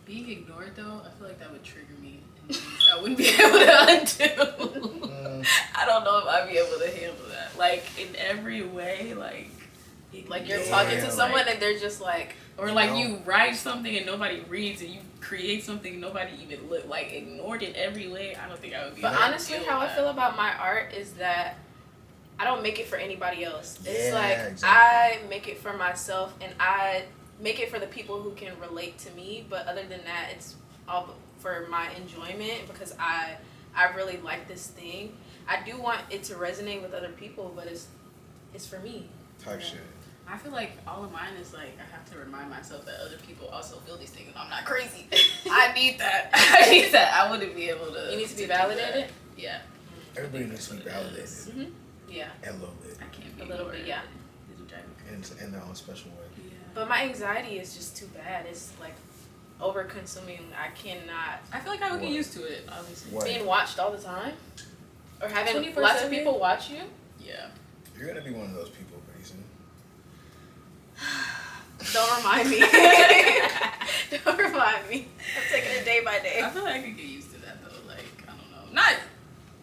Being ignored though, I feel like that would trigger me. I wouldn't be able to undo. I don't know if I'd be able to handle that. like in every way, like you're talking to someone and they're just like, or like you write something and nobody reads, and you create something and nobody even ignored in every way. I don't think I would be. But honestly, how I feel about my art is that I don't make it for anybody else. It's like exactly. I make it for myself, and I make it for the people who can relate to me. But other than that, it's all for my enjoyment because I really like this thing. I do want it to resonate with other people, but it's for me. Type shit. I feel like all of mine is like I have to remind myself that other people also feel these things and I'm not crazy. I need that. I wouldn't be able to. You need to be validated? Yeah. Everybody needs to be validated. Mm-hmm. Yeah. And a little bit. I can't be a little bit, yeah. In their own special way. Yeah. But my anxiety is just too bad. It's like over consuming. I cannot. I feel like I would get used to it, obviously. What? Being watched all the time? Or having 24/7? Lots of people watch you? Yeah. You're gonna be one of those people pretty soon. Don't remind me. Don't remind me. I'm taking it day by day. I feel like I could get used to that though. Like, I don't know. Not,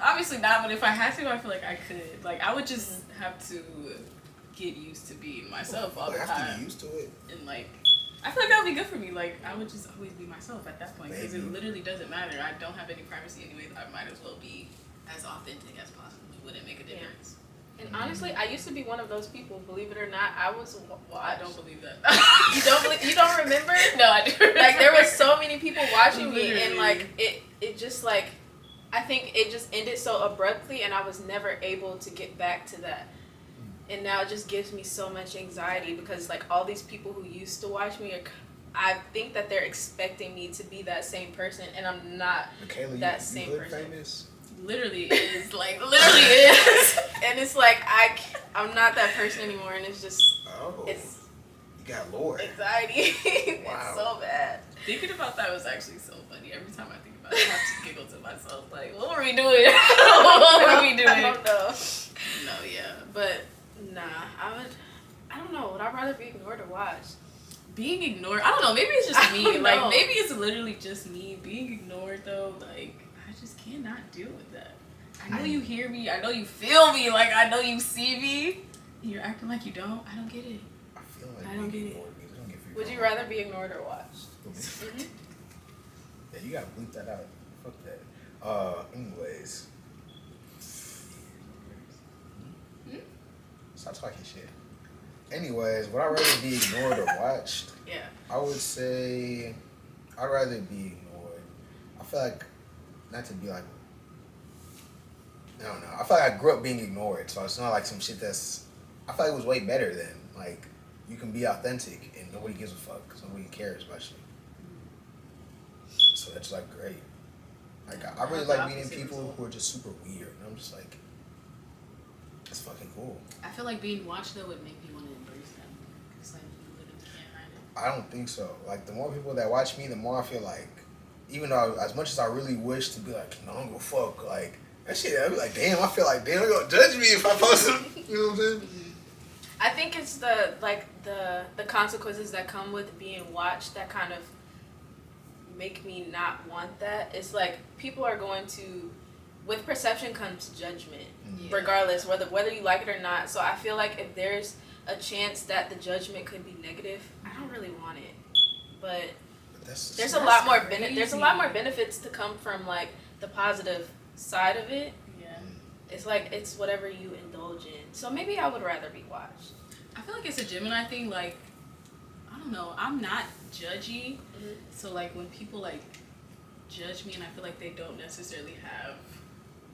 obviously not, but if I had to, I feel like I could. Like, I would just have to get used to being myself all the time. I have to get used to it. And like, I feel like that would be good for me. Like, I would just always be myself at that point. Because it literally doesn't matter. I don't have any privacy anyway. I might as well be as authentic as possible. It wouldn't make a difference. And honestly, I used to be one of those people. Believe it or not, I was. Well, I don't believe that. You don't believe? You don't remember? No, I do. Remember. Like there were so many people watching me, and like it just like, I think it just ended so abruptly, and I was never able to get back to that. And now it just gives me so much anxiety because like all these people who used to watch me I think that they're expecting me to be that same person, and I'm not Makayla, that you same person. Famous? Literally is like literally is, and it's like I'm not that person anymore, and it's just it's you got lore anxiety. Wow. It's so bad. Thinking about that was actually so funny. Every time I think about it, I have to giggle to myself. Like, what were we doing? What were we doing? I don't know. No, yeah, but nah, I don't know. Would I rather be ignored or watched? Being ignored, I don't know. Maybe it's just me. Like, maybe it's literally just me. Being ignored though, like. I just cannot deal with that. I know you hear me. I know you feel me. Like, I know you see me. You're acting like you don't. I don't get it. I feel like I don't get it. Would you rather be ignored or watched? Yeah, you gotta bleep that out. Fuck that. Anyways. Stop talking shit. Anyways, would I rather be ignored or watched? Yeah. I would say I'd rather be ignored. I feel like, not to be like, I don't know. I feel like I grew up being ignored, so it's not like some shit that's, I feel like it was way better than, like, you can be authentic and nobody gives a fuck because nobody cares about you. So that's like great. Like, I really like meeting people who are just super weird, and I'm just like, that's fucking cool. I feel like being watched though would make me want to embrace them. It's like you literally can't hide it. I don't think so. Like, the more people that watch me, the more I feel like, even though as much as I really wish to be like, no, I don't give a fuck, like, that shit, I'd be like, damn, I feel like, damn, they're gonna judge me if I post it. You know what I'm saying? I think it's the consequences that come with being watched that kind of make me not want that. It's like people are going to, with perception comes judgment, regardless whether you like it or not. So I feel like if there's a chance that the judgment could be negative, I don't really want it. But there's a lot more benefits to come from like the positive side of it. Yeah. It's like it's whatever you indulge in. So maybe I would rather be watched. I feel like it's a Gemini thing. Like, I don't know. I'm not judgy. So like when people like judge me and I feel like they don't necessarily have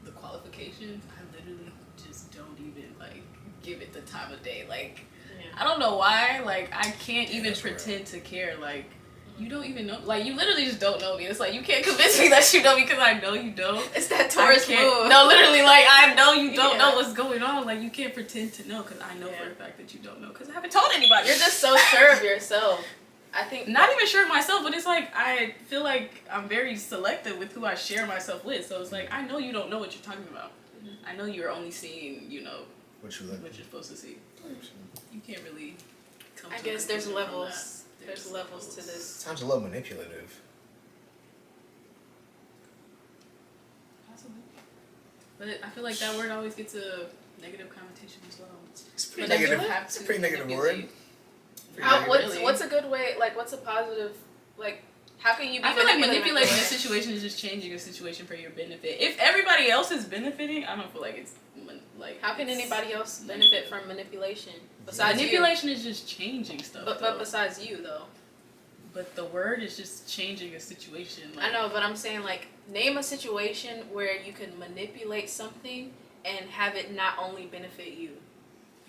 the qualifications, I literally just don't even like give it the time of day. Like, I don't know why. Like, I can't even pretend to care. Like, you don't even know. Like, you literally just don't know me. It's like, you can't convince me that you know me because I know you don't. It's that Taurus move. No, literally, like, I know you don't know what's going on. Like, you can't pretend to know because I know for a fact that you don't know because I haven't told anybody. You're just so sure of yourself. I think not even sure of myself, but it's like I feel like I'm very selective with who I share myself with. So it's like, I know you don't know what you're talking about. I know you're only seeing, you know, what you're supposed to see. You can't really come to I guess there's levels. There's levels to this. Sounds a little manipulative. Possibly. But I feel like that word always gets a negative connotation as well. It's pretty But negative. you have It's a to pretty negative word. manipulate. What's a good way? Like, what's a positive? Like, how can you be? I feel like manipulating manipulating a situation is just changing a situation for your benefit. If everybody else is benefiting, I don't feel like it's like. How can anybody else benefit from manipulation besides manipulation is just changing stuff. But besides you though. But the word is just changing a situation. Like, I know, but I'm saying like name a situation where you can manipulate something and have it not only benefit you.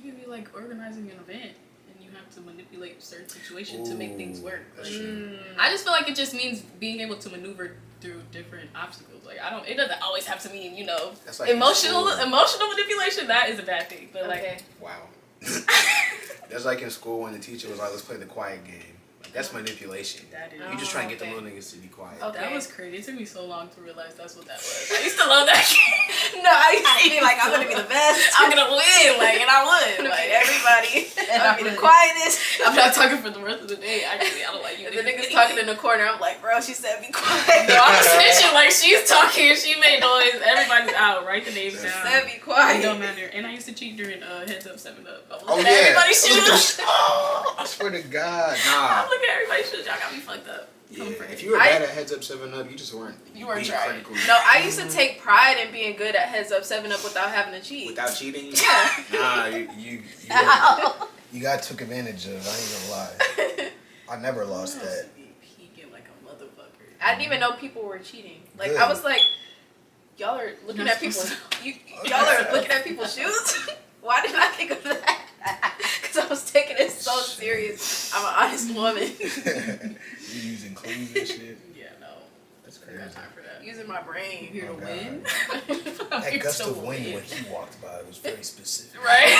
You could be like organizing an event. You have to manipulate a certain situation to make things work. Like, I just feel like it just means being able to maneuver through different obstacles. Like it doesn't always have to mean, Like emotional manipulation. That is a bad thing. But like, wow. That's like in school when the teacher was like, "Let's play the quiet game." Like, that's manipulation. That is. You just trying to get the little niggas to be quiet. Okay. That was crazy. It took me so long to realize that's what that was. I used to love that game. No, I used to be like, I'm gonna be the best. I'm gonna win, and I would. I'm gonna beat everybody. I'm gonna be the quietest. I'm not talking for the rest of the day. Actually, I don't like you. The niggas talking in the corner. I'm like, bro, she said be quiet. No, I'm snitching like she's talking. She made noise. Everybody's out. Write the names down. Said be quiet. It don't matter. And I used to cheat during Heads Up 7-Up. I was Oh looking at yeah. everybody's shoes. I swear to God, nah. I'm looking at everybody's shoes. Y'all got me fucked up. Yeah, if you were bad at Heads Up 7-Up, you just weren't. You weren't being trying. critical. No, I used to take pride in being good at Heads Up 7-Up without having to cheat. Without cheating? Yeah. Nah, you got took advantage of. I ain't gonna lie. I never lost I used that. to be peeking like a motherfucker. I didn't even know people were cheating. Like Good. I was like, y'all are looking You're at people's. supposed Y'all are looking at people's shoes. Why did I think of that? Because I was taking it so serious. I'm an honest woman. You using clues and shit. Yeah, no. That's I crazy. got time for that. Using my brain. Here to Oh, God. win. That Here gust to of wind win. when he walked by was very specific. Right?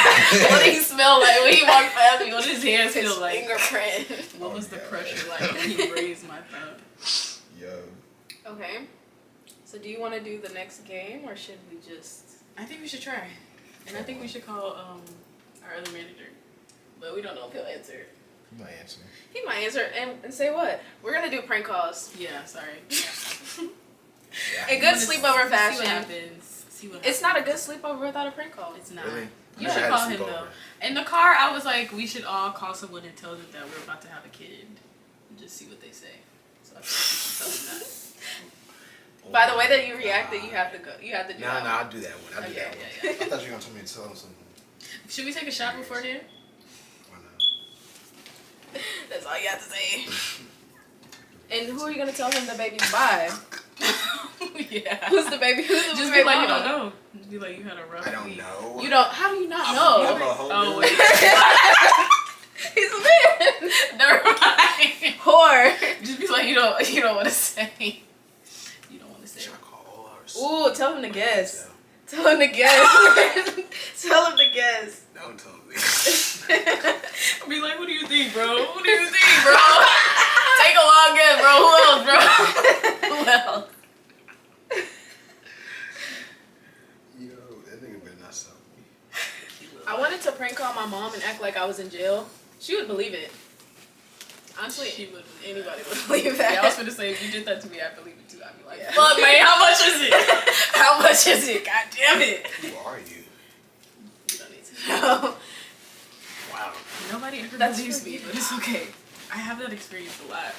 What did he smell like when he walked past me? What did his hands His feel like? fingerprint. What was the God. pressure like when he raised my thumb? Yo. Okay. So do you want to do the next game or should we just? I think we should try. And I think we should call our other manager. But we don't know if he'll answer. You might answer. He might answer and say what? We're gonna do prank calls. Yeah, sorry. In good sleepover See what fashion. happens. See what happens. It's not a good sleepover without a prank call. It's not. Really? You Never should had a call him sleepover. though. In the car, I was like, we should all call someone and tell them that we're about to have a kid. And just see what they say. So I feel like we should tell them that. By the way that you reacted, you have to go. You have to do Nah, that. I'll do that one. I'll do Okay, that one. yeah. I thought you were gonna tell me to tell him something. Should we take a shot beforehand? Why not? That's all you have to say. And who are you gonna tell him the baby's by? Yeah. Who's the baby? Who's the Just baby be like, you mama? don't know. Just be like, you had a rough I don't week. know. You don't. How do you not I'm know? a whole Oh, dude. wait. He's a man. Never mind. Whore. Just be like, you don't want to say. You don't want to say. Should I call all our Ooh, tell him to guess. Tell him to guess. Tell him to guess. Don't tell me. Be like, what do you think, bro? What do you think, bro? Take a long guess, bro. Who else, bro? Who else? Yo, that nigga better not sell me. I wanted to prank call my mom and act like I was in jail. She would believe it. Honestly, She would. anybody would believe that. Yeah, I was gonna say, if you did that to me, I believe it too. I'd be like, Yeah. fuck, man, how much is it? How much is it? God damn it. Who are you? You don't need to know. Wow. Nobody ever That's believes true. me, but it's okay. I have that experience a lot.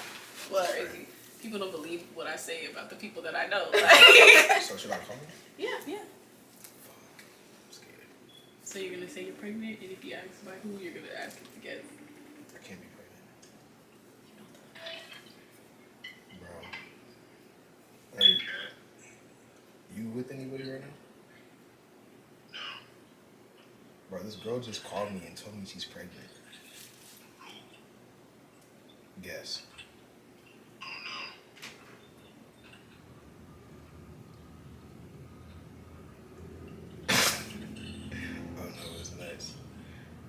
What? Crazy. People don't believe what I say about the people that I know. Like, So should I call him? yeah. Fuck. I'm scared. So you're gonna say you're pregnant, and if you ask by who, you're gonna ask it to guess. I can't be pregnant. Bro. Hey. You with anybody right now? No. Bro, this girl just called me and told me she's pregnant. Guess. Oh Oh no, it's nice.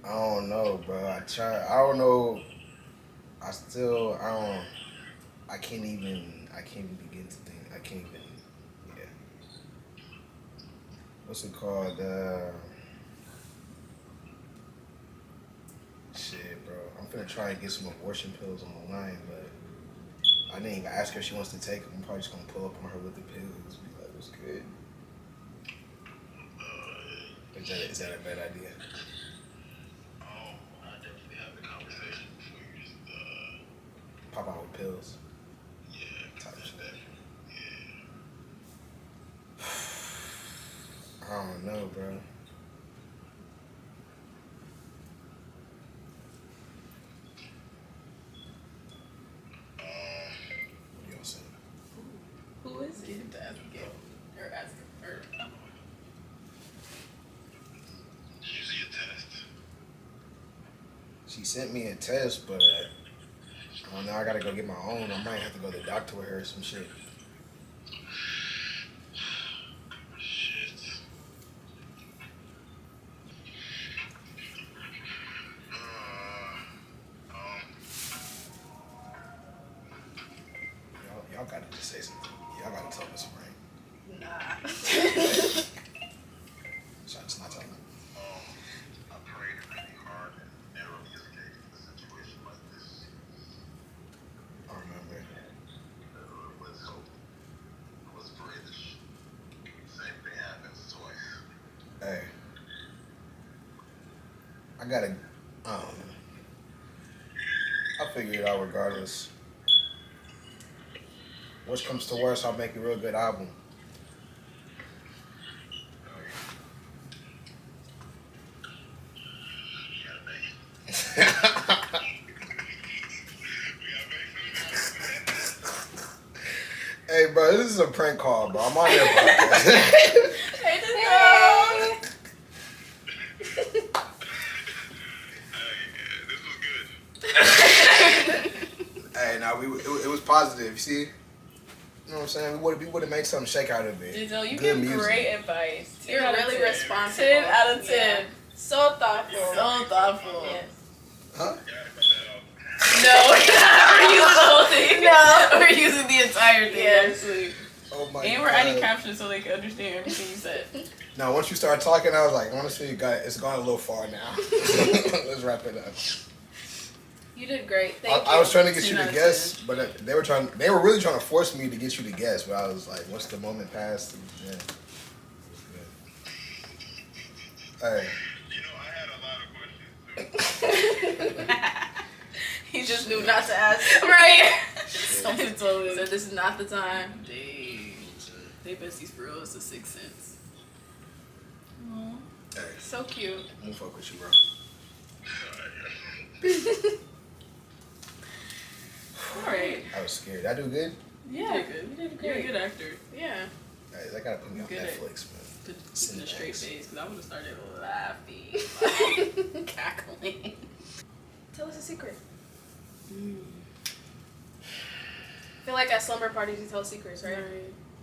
I don't know, bro. I don't know. I can't even begin to think. I can't even, yeah. What's it called? Shit, bro. I'm finna try and get some abortion pills online, but I didn't even ask her if she wants to take them. I'm probably just gonna pull up on her with the pills. Be like, what's good? But Is that a bad idea? I definitely have the conversation before you just, Pop out with pills. yeah, Type that's shit. that. Yeah. I don't know, bro. What y'all saying? Who is it? To ask again. Or ask her. Did you see a test? She sent me a test, but I don't know. I gotta go get my own. I might have to go to the doctor with her or some shit. Shit. Y'all gotta just say something. Y'all gotta tell me something. Nah. Shots not telling me. I prayed really hard and narrowly escaped a situation like this. I remember. Let's hope. Let's pray the same thing happens twice. Hey, I gotta. I'll figure it out regardless. Worst comes to worst, I'll make a real good album. Hey, bro, this is a prank call, bro. I'm on your podcast. Hey. This was good. Hey, now it was positive. You see, you know what I'm saying? We would have made something shake out of it. Denzel, you Good give music. great advice. You're 10 out of really 10. responsible. 10 out of 10. Yeah. So thoughtful. So thoughtful. Yes. Huh? No, we're not. We're using the whole thing. No. We're using the entire thing, Yeah. actually. Oh my And god. we're adding captions so they can understand everything you said. Now, once you start talking, I was like, honestly, it's gone a little far now. Let's wrap it up. You did great. Thank you. I was trying to get 10 you out to of guess, but they were really trying to force me to get you to guess. But I was like, once the moment passed, yeah. Hey, I had a lot of questions too. He just knew not to ask. Right. Something told him. So this is not the time. Dang. They besties for real. It's a sixth sense. Aww. hey, So cute. I'm gonna fuck with you, bro. Alright. I was scared. Did I do good? Yeah. You did good. You did You're a great. good actor. Yeah. Hey, they gotta put me on Good. Netflix, man. Put in a Cinemax. straight face because I would have started laughing, like, cackling. Tell us a secret. I feel like at slumber parties you tell secrets, right?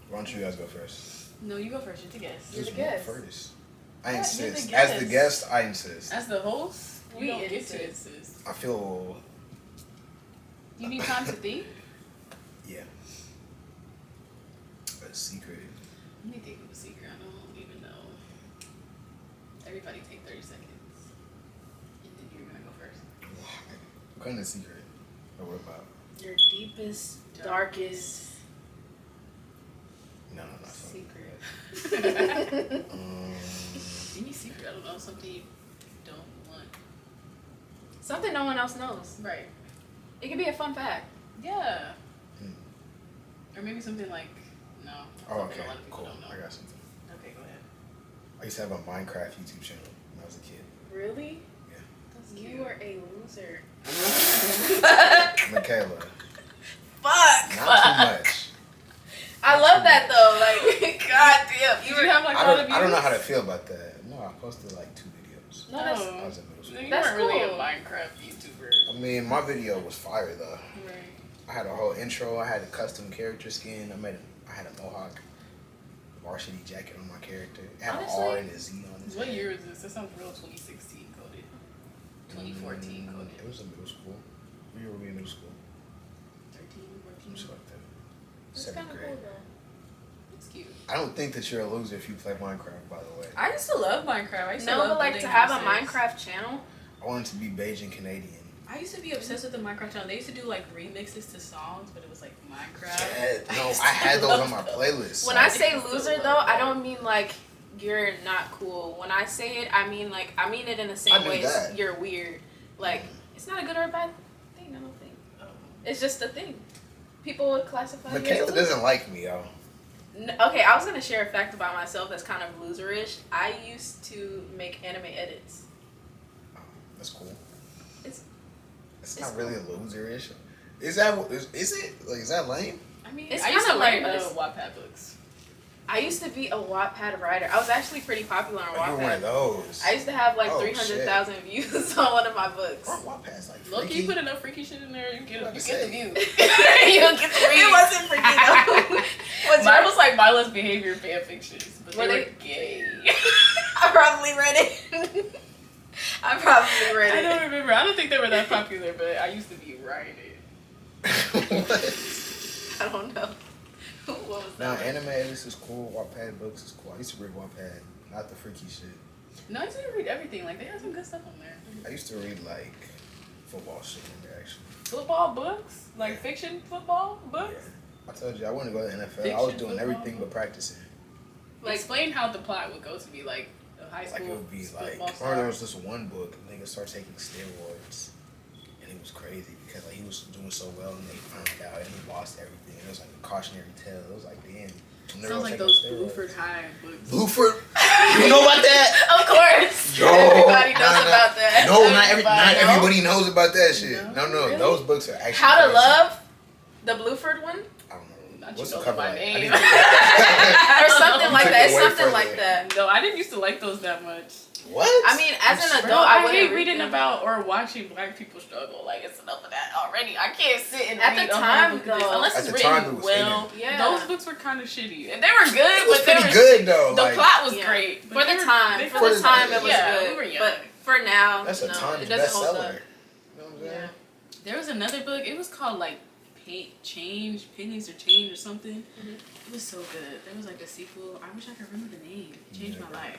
Why don't you guys go first? No, you go first. You're the guest. You're the Just me guest. first. I Yeah, you're insist. the As the guest. guest, I insist. As the host, We you don't get insist. to insist. I feel, You need time to think. yeah. A secret. Let me think of a secret. I don't even know. Everybody take 30 seconds. And then you're going to go first. What kind of secret? Or what about? Your deepest, darkest No. secret. Any secret, I don't know. Something you don't want. Something no one else knows. Right. It could be a fun fact. Yeah. Hmm. Or maybe something like, no. Oh, something okay. a lot of people Cool. don't know. I got something. Okay, go ahead. I used to have a Minecraft YouTube channel when I was a kid. Really? Yeah. That's cute. You are a loser. Makayla. Fuck. Not too much. I love that though. Like, god damn. You have like I don't know how to feel about that. No, I posted like 2 videos. No, that's. I was in middle school. You That's weren't really a cool. Minecraft YouTuber. I mean, my video was fire though. Right. I had a whole intro. I had a custom character skin. I had a mohawk, varsity jacket on my character. It had Honestly, an R and a Z on it. What year is this? That sounds real 2016 coded. 2014 coded. It was in middle school. We were in middle school. 13, 14. Something like that. It's 7th kind of grade. cool though. It's cute. I don't think that you're a loser if you play Minecraft, by the way. I used to love Minecraft. I used to No, love but like building to have a houses. Minecraft channel. I wanted to be Beijing Canadian. I used to be obsessed with the Minecraft channel. They used to do like remixes to songs, but it was like Minecraft. Yeah, no, I had those on my playlist. When Like, I say loser though, I don't mean like you're not cool. When I say it, I mean it in the same way as you're weird. Like, it's not a good or a bad thing, I don't think. It's just a thing. People would classify Makayla doesn't like me, yo. Okay, I was gonna share a fact about myself that's kind of loserish. I used to make anime edits. Oh, that's cool. It's It's not really a loserish. Is it? Like, is that lame? I mean, It's I used to kinda lame, write but it's- Wattpad books. I used to be a Wattpad writer. I was actually pretty popular on Oh, you were one of Wattpad. those. I used to have like Oh, 300,000 views on one of my books. Aren't Wattpads like Look, freaky? you put enough freaky shit in there, you get About the to say. view. You don't get to read. It wasn't freaky though. Mine was like mindless behavior fan fictions, but Were they they- were gay. I probably read it. I probably read I it. don't remember. I don't think they were that popular, but I used to be writing it. What? I don't know. What was Nah, that? anime edits is cool. Wattpad books is cool. I used to read Wattpad, not the freaky shit. No, I used to read everything. Like, they had some good stuff on there. I used to read like football shit in there actually. Football books? Like fiction football books? I told you I wanted to go to the NFL. I Fiction was doing football? everything but practicing. Like, explain how the plot would go to be like a high school Like it would be like, football or star. there was this one book, nigga started taking steroids, and it was crazy because like he was doing so well, and they found out, and he lost everything. It was like a cautionary tale. It was like, damn. I'm never Sounds gonna like take those no steroids. Bluford High books. Bluford, you know about that? Of course. Yo, Everybody knows nah. about that. No, not Everybody knows. everybody knows about that shit. No, No, really? those books are actually. How to crazy. Love, the Bluford one, I don't know. Not What's you the know cover my like? I name. need to- or something like Took that. it It's way something further. like that. No, I didn't used to like those that much. What? I mean, as an Bro, adult, I wouldn't hate read reading them. about or watching black people struggle. Like, it's enough of that already. I can't sit and At read the a whole time, book of this. though- Unless At it's the time, written it was well. in Yeah. Those books were kind of shitty. And they were good, It was but they pretty were good though. The like, plot was Yeah. great. For the time, for the time, it was yeah, good. we were young. But for now, that's a no, times it doesn't hold bestseller. up. You know what I'm saying? Yeah. There was another book. It was called like Change, Pennies or Change or something. Mhm. It was so good. There was like a sequel. I wish I could remember the name. It changed my life.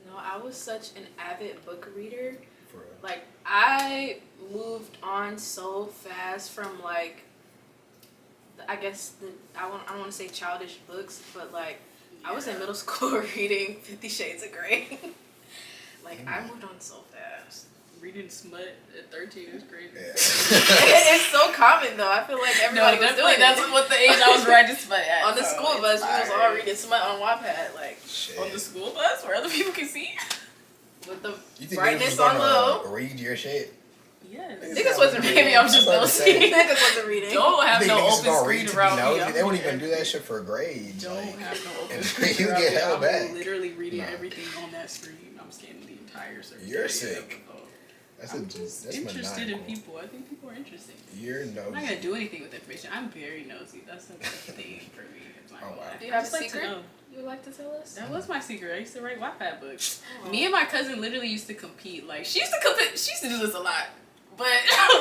No, I was such an avid book reader. For real. Like, I moved on so fast from like, I guess I don't want to say childish books, but like I was in middle school reading 50 Shades of Grey. Like I moved on so fast. Reading smut at 13 is crazy. Yeah. It's so common though. I feel like everybody was doing That's it. what the age I was writing smut at. On the so school it's bus, we was all fire. reading smut on Wattpad, like Shit. On the school bus where other people can see. with the You think brightness niggas was on low. gonna read your shit? Yes. Niggas wasn't reading. Maybe I'm just about to say. nosy. Niggas wasn't reading. Don't have You think no niggas open gonna screen read to be around me. nosy? I'm They won't reading even do that shit for grades. Don't like, have no open and screen you around get me. held I'm back. literally reading Nah. everything on that screen. I'm scanning the entire surface. You're area sick. of it. That's I'm just that's interested in maniacal. people. I think people are interesting. You're I'm not nosy. gonna do anything with information. I'm very nosy. That's a good thing for me. It's not Oh, gonna wow. lie. Do you have I just a like to secret? know. You would like to tell us? That was my secret. I used to write Wattpad books. Oh. Me and my cousin literally used to compete. Like she used to compete. She used to do this a lot, but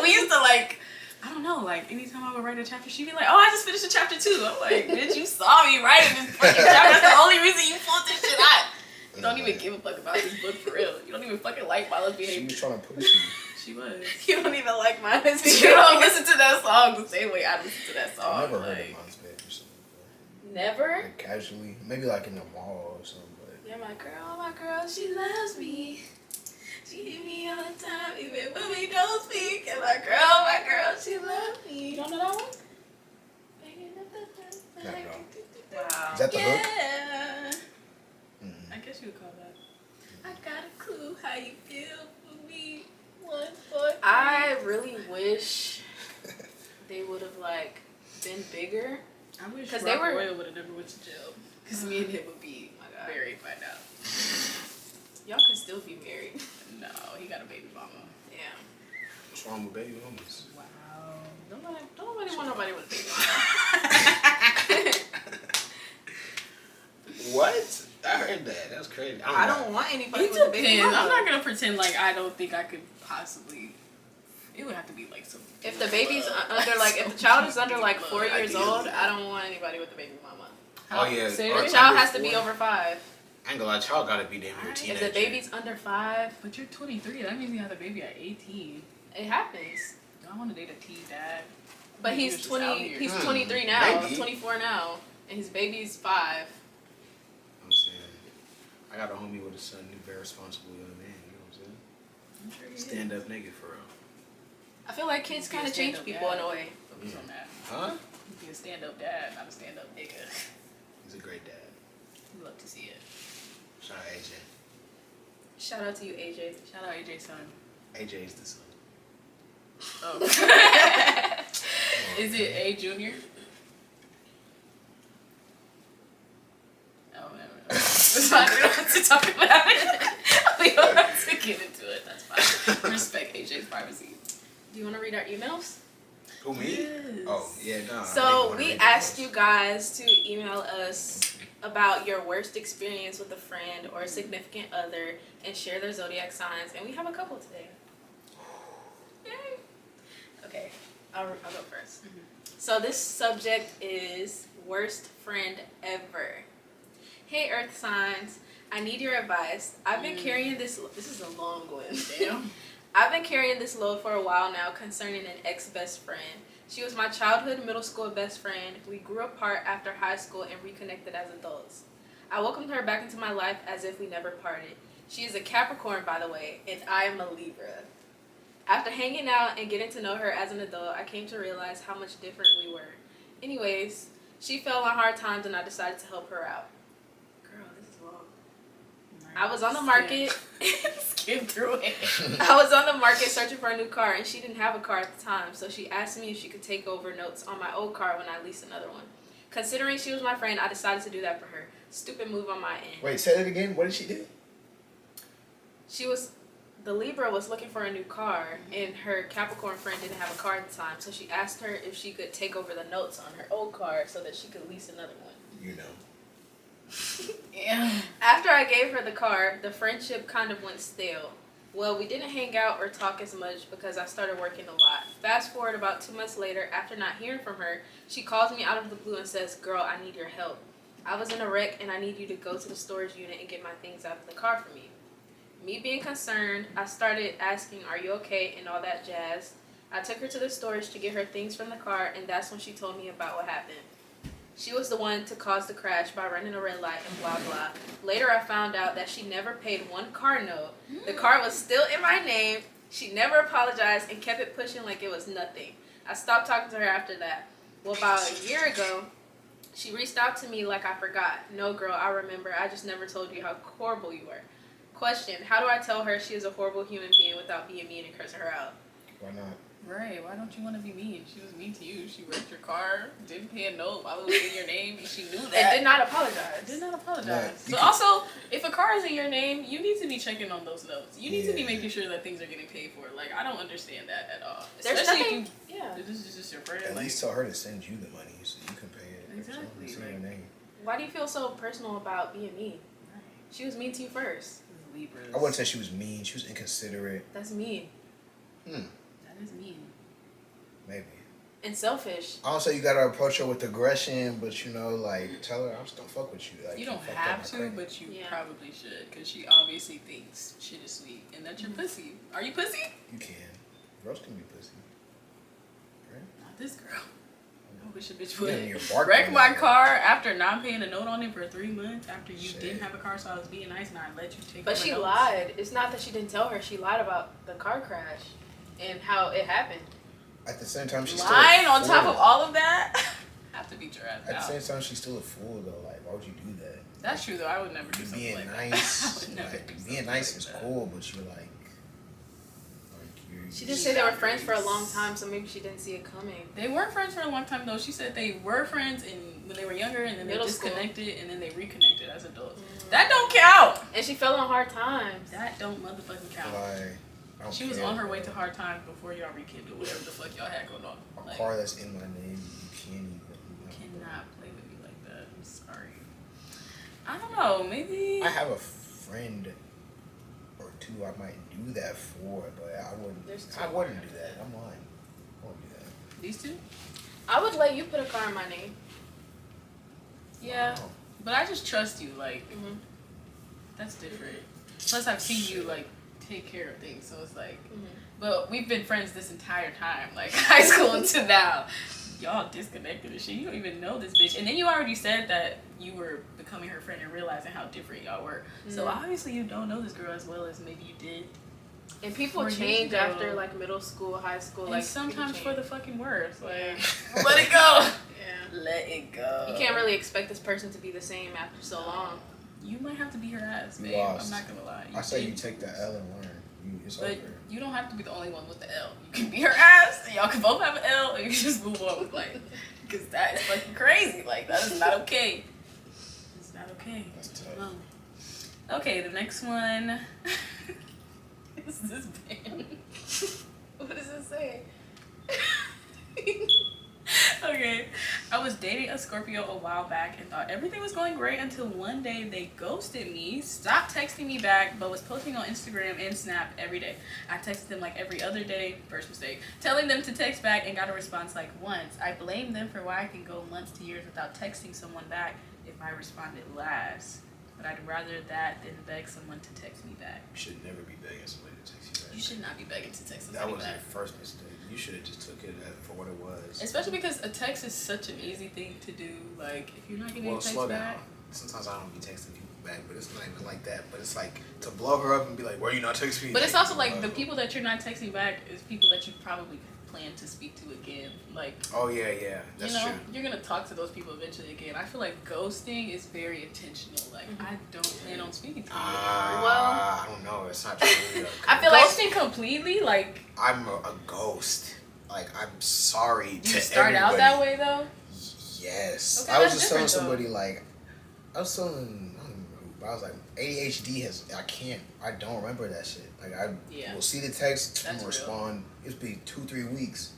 we used to like. I don't know. Like anytime I would write a chapter, she'd be like, "Oh, I just finished a chapter 2." I'm like, "Bitch, you saw me writing this fucking chapter. That's the only reason you pulled this shit out. You don't even give a fuck about this book for real. You don't even fucking like Mindless She Behavior." was trying to push you. She was. You don't even like mine. You don't listen to that song the same way I listen to that song. I've never heard like, of Mom's Bed or something before. Never? Like casually, maybe like in the mall or something. But Yeah, my girl, she loves me. She hit me all the time, even when we don't speak. And my girl, she loves me. You don't know that one? Not at all. Wow. Is that the hook? Yeah. Mm-hmm. I guess you would call that. I got a clue how you feel for me. 1, 4, 3. I really wish they would have like been bigger. I wish 'Cause Rock they were- Royal would have never went to jail. Because me and him would be Oh my God. married by now. Y'all can still be married. No, he got a baby mama. Yeah. What's wrong with baby mamas? Wow. Nobody want nobody with a baby. What? I heard that. That was crazy. I don't want anybody It with a baby depends. mama. I'm not gonna pretend like I don't think I could possibly. It would have to be like some. If the baby's under like, if the child is under like 4 years old, I don't want anybody with a baby mama. Oh, yeah. Say Or- The it. child under has to be 4? over 5. I ain't gonna lie, child gotta be damn near a If the teenager. If the baby's under 5, But you're 23. That means you have a baby at 18. it happens. I want to date a teen dad. But Maybe he's you're just out 20. here. He's 23 now. maybe. 24 now, and his baby's 5. I'm saying. I got a homie with a son. He's a very responsible young man. You know what I'm saying? I'm sure he Stand is. up nigga for real. I feel like kids kind of change people in a way. Focus on that. Huh? Be a stand-up dad, not a stand-up nigga. He's a great dad. We love to see it. Shout out AJ. Shout out to you, AJ. Shout out AJ's son. AJ is the son. Oh. Is it A Junior? Oh man, it's fine. We don't have to talk about it. We don't have to get into it. That's fine. Respect AJ's privacy. Do you want to read our emails? Who, me? Yes. Oh, yeah, nah. So we asked you guys to email us about your worst experience with a friend or a significant other and share their zodiac signs, and we have a couple today. Yay! Okay, I'll go first. Mm-hmm. So this subject is worst friend ever. Hey Earth signs, I need your advice. I've been carrying this is a long one. Damn. I've been carrying this load for a while now concerning an ex-best friend. She was my childhood middle school best friend. We grew apart after high school and reconnected as adults. I welcomed her back into my life as if we never parted. She is a Capricorn, by the way, and I am a Libra. After hanging out and getting to know her as an adult, I came to realize how much different we were. Anyways, she fell on hard times and I decided to help her out. Girl, this is long. I was on the market. Skip through it. I was on the market searching for a new car, and she didn't have a car at the time, so she asked me if she could take over notes on my old car when I leased another one. Considering she was my friend, I decided to do that for her. Stupid move on my end. Wait, say that again. What did she do? The Libra was looking for a new car, and her Capricorn friend didn't have a car at the time, so she asked her if she could take over the notes on her old car so that she could lease another one. You know. Yeah. After I gave her the car, the friendship kind of went stale. Well, we didn't hang out or talk as much because I started working a lot. Fast forward about 2 months later, after not hearing from her, she calls me out of the blue and says, "Girl, I need your help. I was in a wreck and I need you to go to the storage unit and get my things out of the car for me." Me being concerned, I started asking, "Are you okay?" and all that jazz. I took her to the storage to get her things from the car, and that's when she told me about what happened. She was the one to cause the crash by running a red light and blah blah. Later I found out that she never paid one car note. The car was still in my name. She never apologized and kept it pushing like it was nothing. I stopped talking to her after that. Well, about a year ago, she reached out to me like I forgot. No, girl, I remember. I just never told you how horrible you were. Question, how do I tell her she is a horrible human being without being mean and cursing her out? Why not? Right, why don't you want to be mean? She was mean to you. She wrecked your car, didn't pay a note while it was in your name, and she knew that. And did not apologize. Did not Yeah, apologize. you But can- also, if a car is in your name, you need to be checking on those notes. You need to be Yeah. making sure that things are getting paid for. Like, I don't understand that at all. There's Especially nothing. if you, Yeah. this is just your friend. At like, least tell her to send you the money so you can pay it. Exactly, It's in your like- name. Why do you feel so personal about being mean? She was mean to you first. Libras. I wouldn't say she was mean. She was inconsiderate. That's mean. That is mean. Maybe. And selfish. I don't say you gotta approach her with aggression, but you know, like tell her I just don't fuck with you. Like You don't fucked up have my to, credit. but you Yeah. probably should, because she obviously thinks shit is sweet and that you're pussy. Are you pussy? You can. Girls can be pussy. Right? Not this girl. I wish a bitch Yeah, would you're barking wreck on my that. car after not paying a note on it for 3 months after you Shit. didn't have a car, so I was being nice and I let you take But over she notes. lied. It's not that she didn't tell her. She lied about the car crash and how it happened. At the same time, she's Lying still a on top fool. of all of that? have to beat your ass At the out. same time, she's still a fool though. Like, why would you do that? That's true though. I would never do something Being like nice, that. I would never do like, something being nice like is that. cool, but you're like you're. She did say they were friends for a long time, so maybe she didn't see it coming. They weren't friends for a long time though. She said they were friends when they were younger, and then Middle they school. disconnected, and then they reconnected as adults. That don't count. And she fell on hard times. That don't motherfucking count. Like, I don't She was care, on her way bro. to hard times before y'all rekindled whatever the fuck y'all had going on. A Like, car that's in my name, you can't even. cannot play with me like that. I'm sorry. I don't know. Maybe. I have a friend or two I might do that for, but I wouldn't. There's two I wouldn't do that. I'm lying. I wouldn't do that. These two? I would let you put a car in my name. Yeah. Wow. But I just trust you. Like, Mm-hmm. that's different. Plus, I've seen you, like, take care of things. So it's like. Mm-hmm. But we've been friends this entire time. Like, high school to now. y'all disconnected and shit. You don't even know this bitch. And then you already said that you were becoming her friend and realizing how different y'all were. So obviously you don't know this girl as well as maybe you did. And people change after like middle school, high school. And like sometimes for the fucking worst. Like, let it go. Yeah. Let it go. You can't really expect this person to be the same after so long. You might have to be her ass, babe. I'm not gonna lie. I say you take the L and learn. It's but over. you don't have to be the only one with the L. You can be her ass, and y'all can both have an L, and you can just move on with life. Because that is fucking crazy. Like, that is not okay. It's not okay. That's tough. Okay, the next one is this band. What does it say? Okay, I was dating a Scorpio a while back and thought everything was going great until one day they ghosted me, stopped texting me back, but was posting on Instagram and Snap every day. I texted them like every other day, first mistake, telling them to text back and got a response like once. I blame them for why I can go months to years without texting someone back if I responded last. But I'd rather that than beg someone to text me back. You should never be begging somebody to text you back. You should not be begging to text That somebody was back. your first mistake. You should have just took it for what it was. Especially because a text is such an easy thing to do. Like, if you're not getting a text slow back. down. Sometimes I don't be texting people back, but it's not even like that. But it's like to blow her up and be like, "Why are you not texting me?" But it's also like the people that you're not texting back is people that you probably plan to speak to again. Like, oh yeah, that's true. You're gonna talk to those people eventually again. I feel like ghosting is very intentional. Like, I don't plan on speaking to you anymore. I don't know. It's not true. I feel like Ghosting completely, like, I'm a ghost. Like, I'm sorry you to start everybody. out that way though. Yes. Okay, I was that's just telling different, somebody like, I was telling, I don't remember who, but I was like, ADHD I don't remember that shit. Like, I will see the text, I'm gonna respond. It's been 2-3 weeks.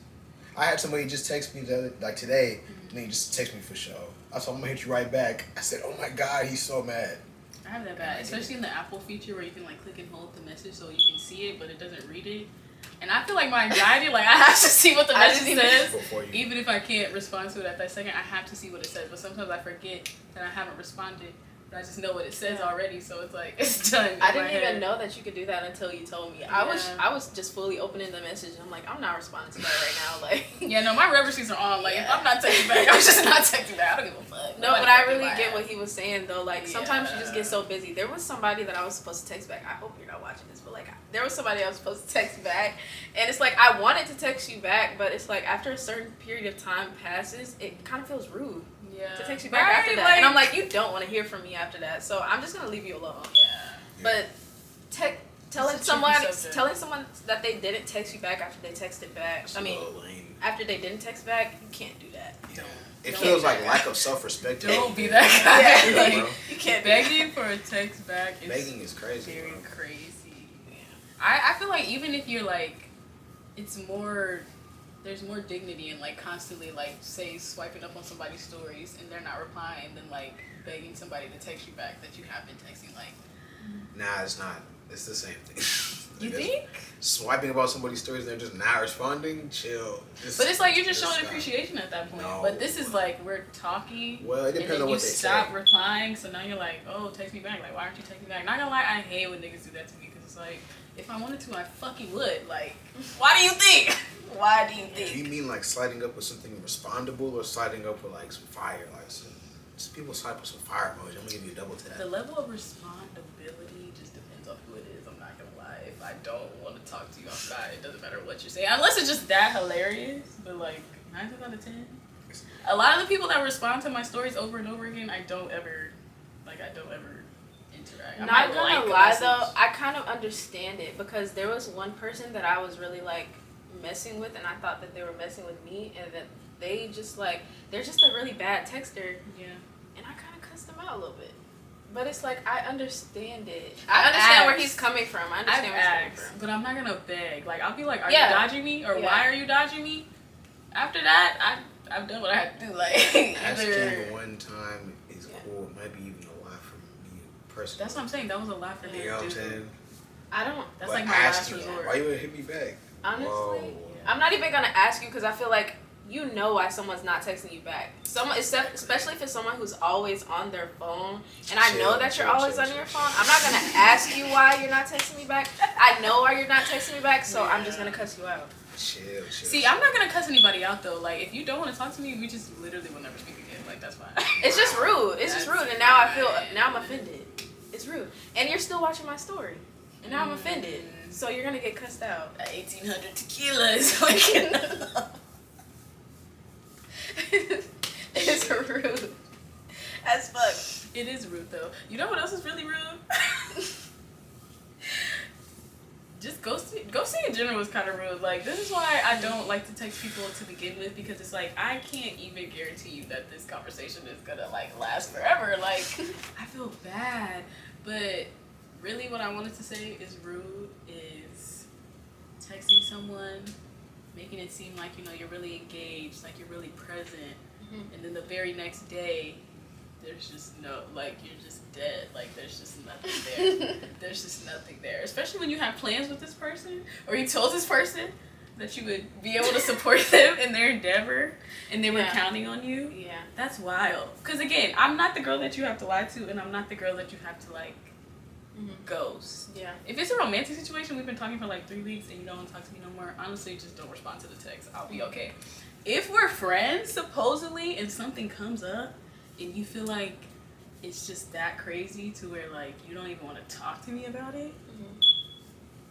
I had somebody just text me today, and they just text me for show. I said, I'm gonna hit you right back. I said, oh my God, he's so mad. I have that bad, especially in the Apple feature where you can like click and hold the message so you can see it, but it doesn't read it. And I feel like my anxiety, like I have to see what the message says, even if I can't respond to it at that second. I have to see what it says, but sometimes I forget that I haven't responded. I just know what it says already, so it's like it's done. I didn't even know that you could do that until you told me. Yeah. I was just fully opening the message. I'm like, I'm not responding to that right now. Like, yeah, no, my rubber sheets are on. Like, if I'm not texting back, I'm just not texting back. I don't give a fuck. No, but I really get what he was saying though. Like, sometimes you just get so busy. There was somebody that I was supposed to text back. I hope you're not watching this, but like, there was somebody I was supposed to text back, and it's like I wanted to text you back, but it's like after a certain period of time passes, it kind of feels rude. Yeah. To text you back after that. And I'm like, you don't want to hear from me after that. So I'm just going to leave you alone. Yeah. But telling someone that they didn't text you back after they texted back. That's after they didn't text back, you can't do that. Yeah. It feels like lack of self-respect. Don't be that guy. Yeah. Like, you can't begging for a text back is begging is crazy. Very crazy. Yeah. I feel like even if you're like, there's more dignity in like constantly like say swiping up on somebody's stories and they're not replying than like begging somebody to text you back that you have been texting. Like, nah, it's not. It's the same thing. You think? Swiping about somebody's stories and they're just not responding, chill. But it's like you're just showing appreciation at that point. No. But this is like we're talking. Well, it depends on what they say. You stop replying, so now you're like, oh, text me back. Like, why aren't you texting me back? Not gonna lie, I hate when niggas do that to me because it's like, if I wanted to, I fucking would. Like, why do you think? Why do you think? Do you mean like sliding up with something respondable or sliding up with like some fire? Like just people slide with some fire emoji. I'm gonna give you a double tap. The level of respondability just depends on who it is. I'm not gonna lie. If I don't want to talk to you outside, it doesn't matter what you're saying. Unless it's just that hilarious. But like 9 times out of 10. A lot of the people that respond to my stories over and over again, I don't ever interact. Not gonna lie though, I kind of understand it because there was one person that I was really like messing with, and I thought that they were messing with me, and that they just like they're just a really bad texter. Yeah. And I kind of cussed them out a little bit. But it's like I understand it. I understand where he's coming from. I understand where he's coming from. But I'm not gonna beg. Like I'll be like, are you dodging me, or why are you dodging me? After that, I've done what I had to do. Like asking one time is cool. It might be even a lot for me personally. That's what I'm saying. That was a lot for me. You know what I'm saying? I don't. That's like my last resort. Why you wouldn't hit me back? Honestly, I'm not even gonna ask you because I feel like you know why someone's not texting you back. Especially if it's someone who's always on their phone, and I know that you're always on your phone. I'm not gonna ask you why you're not texting me back. I know why you're not texting me back, so I'm just gonna cuss you out. Chill. See, I'm not gonna cuss anybody out though. Like, if you don't want to talk to me, we just literally will never speak again. Like, that's fine. It's just rude. It's just rude, and now I'm offended. It's rude, and you're still watching my story, and now I'm offended. So you're gonna get cussed out. 1800 tequila is like enough. It's rude as fuck. It is rude though. You know what else is really rude? Just ghosting in general is kind of rude. Like, this is why I don't like to text people to begin with, because it's like, I can't even guarantee you that this conversation is gonna like last forever. Like, I feel bad, but really what I wanted to say is rude is texting someone, making it seem like, you know, you're really engaged, like you're really present, and then the very next day there's just no, like, you're just dead. Like, there's just nothing there. There's just nothing there. Especially when you have plans with this person, or you told this person that you would be able to support them in their endeavor, and they were counting on you. Yeah. That's wild. Because, again, I'm not the girl that you have to lie to, and I'm not the girl that you have to, like, ghost. Yeah. If it's a romantic situation, we've been talking for, like, 3 weeks, and you don't want to talk to me no more, honestly, just don't respond to the text. I'll be okay. If we're friends, supposedly, and something comes up, and you feel like it's just that crazy to where, like, you don't even want to talk to me about it,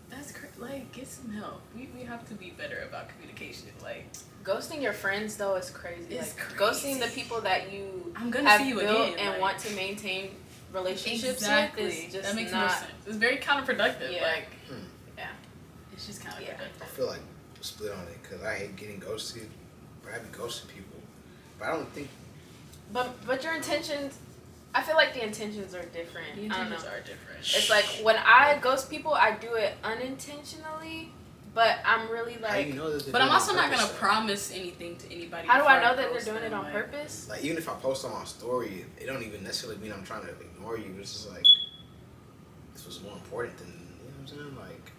that's like, get some help. We have to be better about communication. Like, ghosting your friends though is crazy. It's like, crazy. Ghosting the people that you I'm gonna have see you built again, and like, want to maintain relationships exactly. with is just that makes not. no sense. It's very counterproductive. Yeah. Like, Yeah. it's just counterproductive. I feel like split on it because I hate getting ghosted, but I be ghosting people. But I don't think. But your intentions, I feel like the intentions are different. The intentions are different. It's like when I ghost people, I do it unintentionally, but I'm really How like. you know that But I'm also not gonna purpose, promise anything to anybody. How do I before know that they're ghost doing it them, on like, purpose? Like, even if I post on my story, it don't even necessarily mean I'm trying to ignore you. It's just like, this was more important than, you know what I'm saying? Like,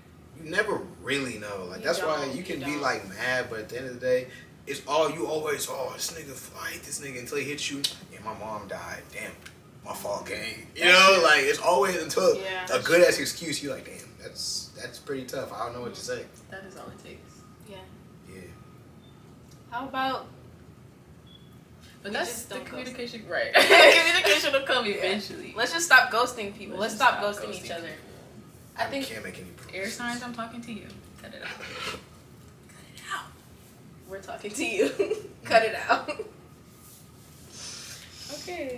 you never really know. Like, that's why you can be like mad, but at the end of the day, it's all you always, this nigga, I hate this nigga until he hits you. Yeah, my mom died. Damn, my fault, gang. You know, like, it's always until a good ass excuse, you're like, damn, that's pretty tough. I don't know what to say. That is all it takes. Yeah. Yeah. How about? But We that's just the don't communication, right? Communication will come eventually. Let's just stop ghosting people. Let's Let's stop just ghosting stop each ghosting other. people. I think can't make any promises. Air signs, I'm talking to you. Cut it out. Cut it out. we're talking to you. Cut it out. Okay.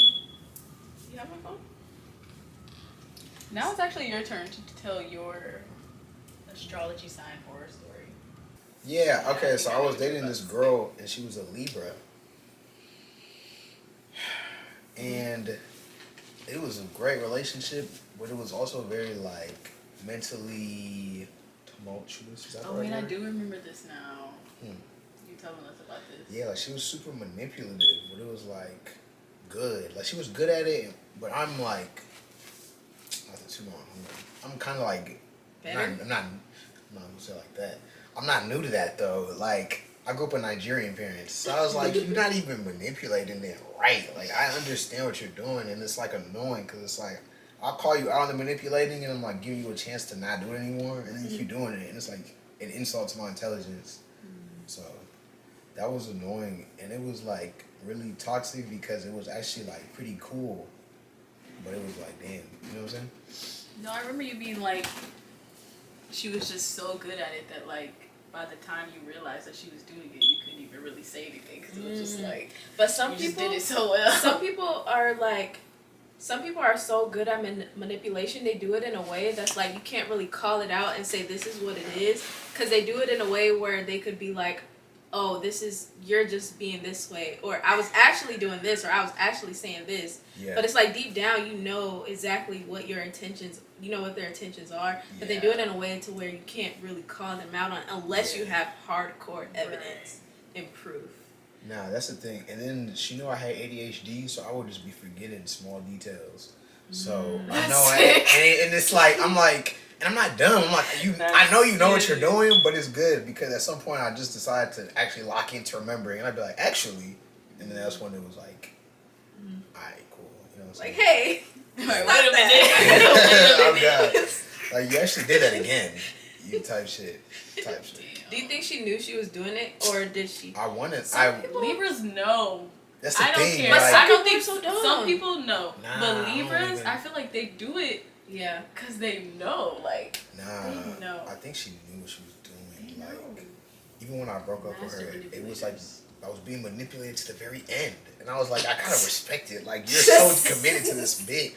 You have my phone? Now it's actually your turn to tell your astrology sign horror story. Yeah, okay, so I was dating this girl, and she was a Libra. And it was a great relationship, but it was also very, like, mentally tumultuous. Is that the right Wait, I word? do remember this now. You telling us about this. Yeah, like, she was super manipulative, but it was, like, good. Like, she was good at it, but I'm, like, not too long. I'm kind of, like, I'm not gonna say it like that. I'm not new to that, though. Like, I grew up with Nigerian parents, so I was like, you're not even manipulating it right. Like, I understand what you're doing, and it's, like, annoying, because it's, like, I'll call you out on the manipulating, and I'm, like, giving you a chance to not do it anymore, and then you keep doing it, and it's, like, it insults my intelligence. So, that was annoying, and it was, like, really toxic, because it was actually, like, pretty cool, but it was, like, damn, you know what I'm saying? No, I remember you being like, she was just so good at it that, like, by the time you realized that she was doing it, you couldn't even really say anything because it was just like, but some you people just did it so well. Some people are like, some people are so good at manipulation. They do it in a way that's like you can't really call it out and say this is what it is, because they do it in a way where they could be like, oh, this is, you're just being this way, or I was actually doing this, or I was actually saying this. Yeah. But it's like deep down, you know exactly what your intentions, you know what their intentions are, but they do it in a way to where you can't really call them out on unless you have hardcore evidence and proof. Nah, that's the thing. And then she knew I had ADHD, so I would just be forgetting small details. So I know, and it's like I'm like, and I'm not dumb. I'm like, I know you know what you're doing, but it's good because at some point I just decided to actually lock into remembering, and I'd be like, actually, and then that's when it was like, all right, cool. You know what I'm saying? Like, hey, wait a minute. Oh God, like you actually did that again. You type shit. Damn. Do you think she knew she was doing it, or did she? Libras know. That's the I don't thing. care. Like, I don't think so dumb. some people know, Nah, but I Libras, I feel like they do it. Yeah. Cause they know, like. Nah. They know. I think she knew what she was doing. Like, even when I broke up with her, it was like I was being manipulated to the very end, and I was like, I kind of respect it. Like, you're so committed to this bit.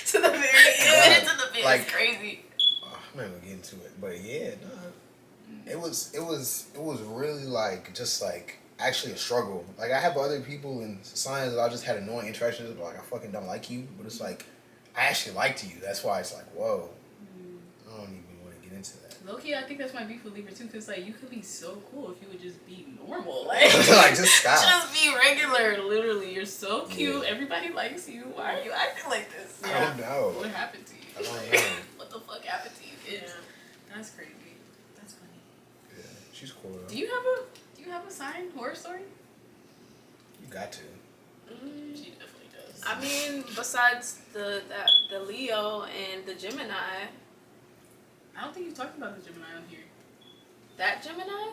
To the very end. To the bit. Like, it's crazy. I'm not gonna get into it, but yeah, no. It was really like just like actually a struggle. Like, I have other people and signs that I just had annoying interactions, but like I fucking don't like you. But it's like I actually liked you. That's why it's like, whoa. I don't even want to get into that. Low-key, I think that's my beef with Libra too, because like you could be so cool if you would just be normal, like Like, just stop. just be regular. Literally, you're so cute. Everybody likes you. Why are you acting like this? I don't know. What happened to you? I don't know. What the fuck happened to you, kids? Yeah. That's crazy. That's funny. Yeah, she's cool though. Do you have a sign horror story? You got to. She definitely does. I mean, besides the Leo and the Gemini. I don't think you've talked about the Gemini on here. That Gemini?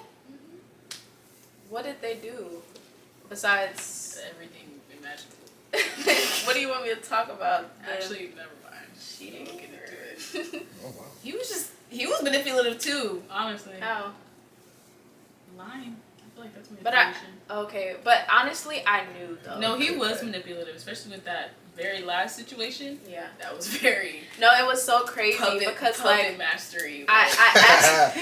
What did they do? Besides everything imaginable. what do you want me to talk about? Actually, never mind. Cheating. We'll get into it. Oh wow. He was manipulative too, honestly. How? Lying. I feel like that's But manipulation. but honestly, I knew though. No, he was manipulative, especially with that very last situation. Yeah. That was very No, it was so crazy because puppet mastery. I asked.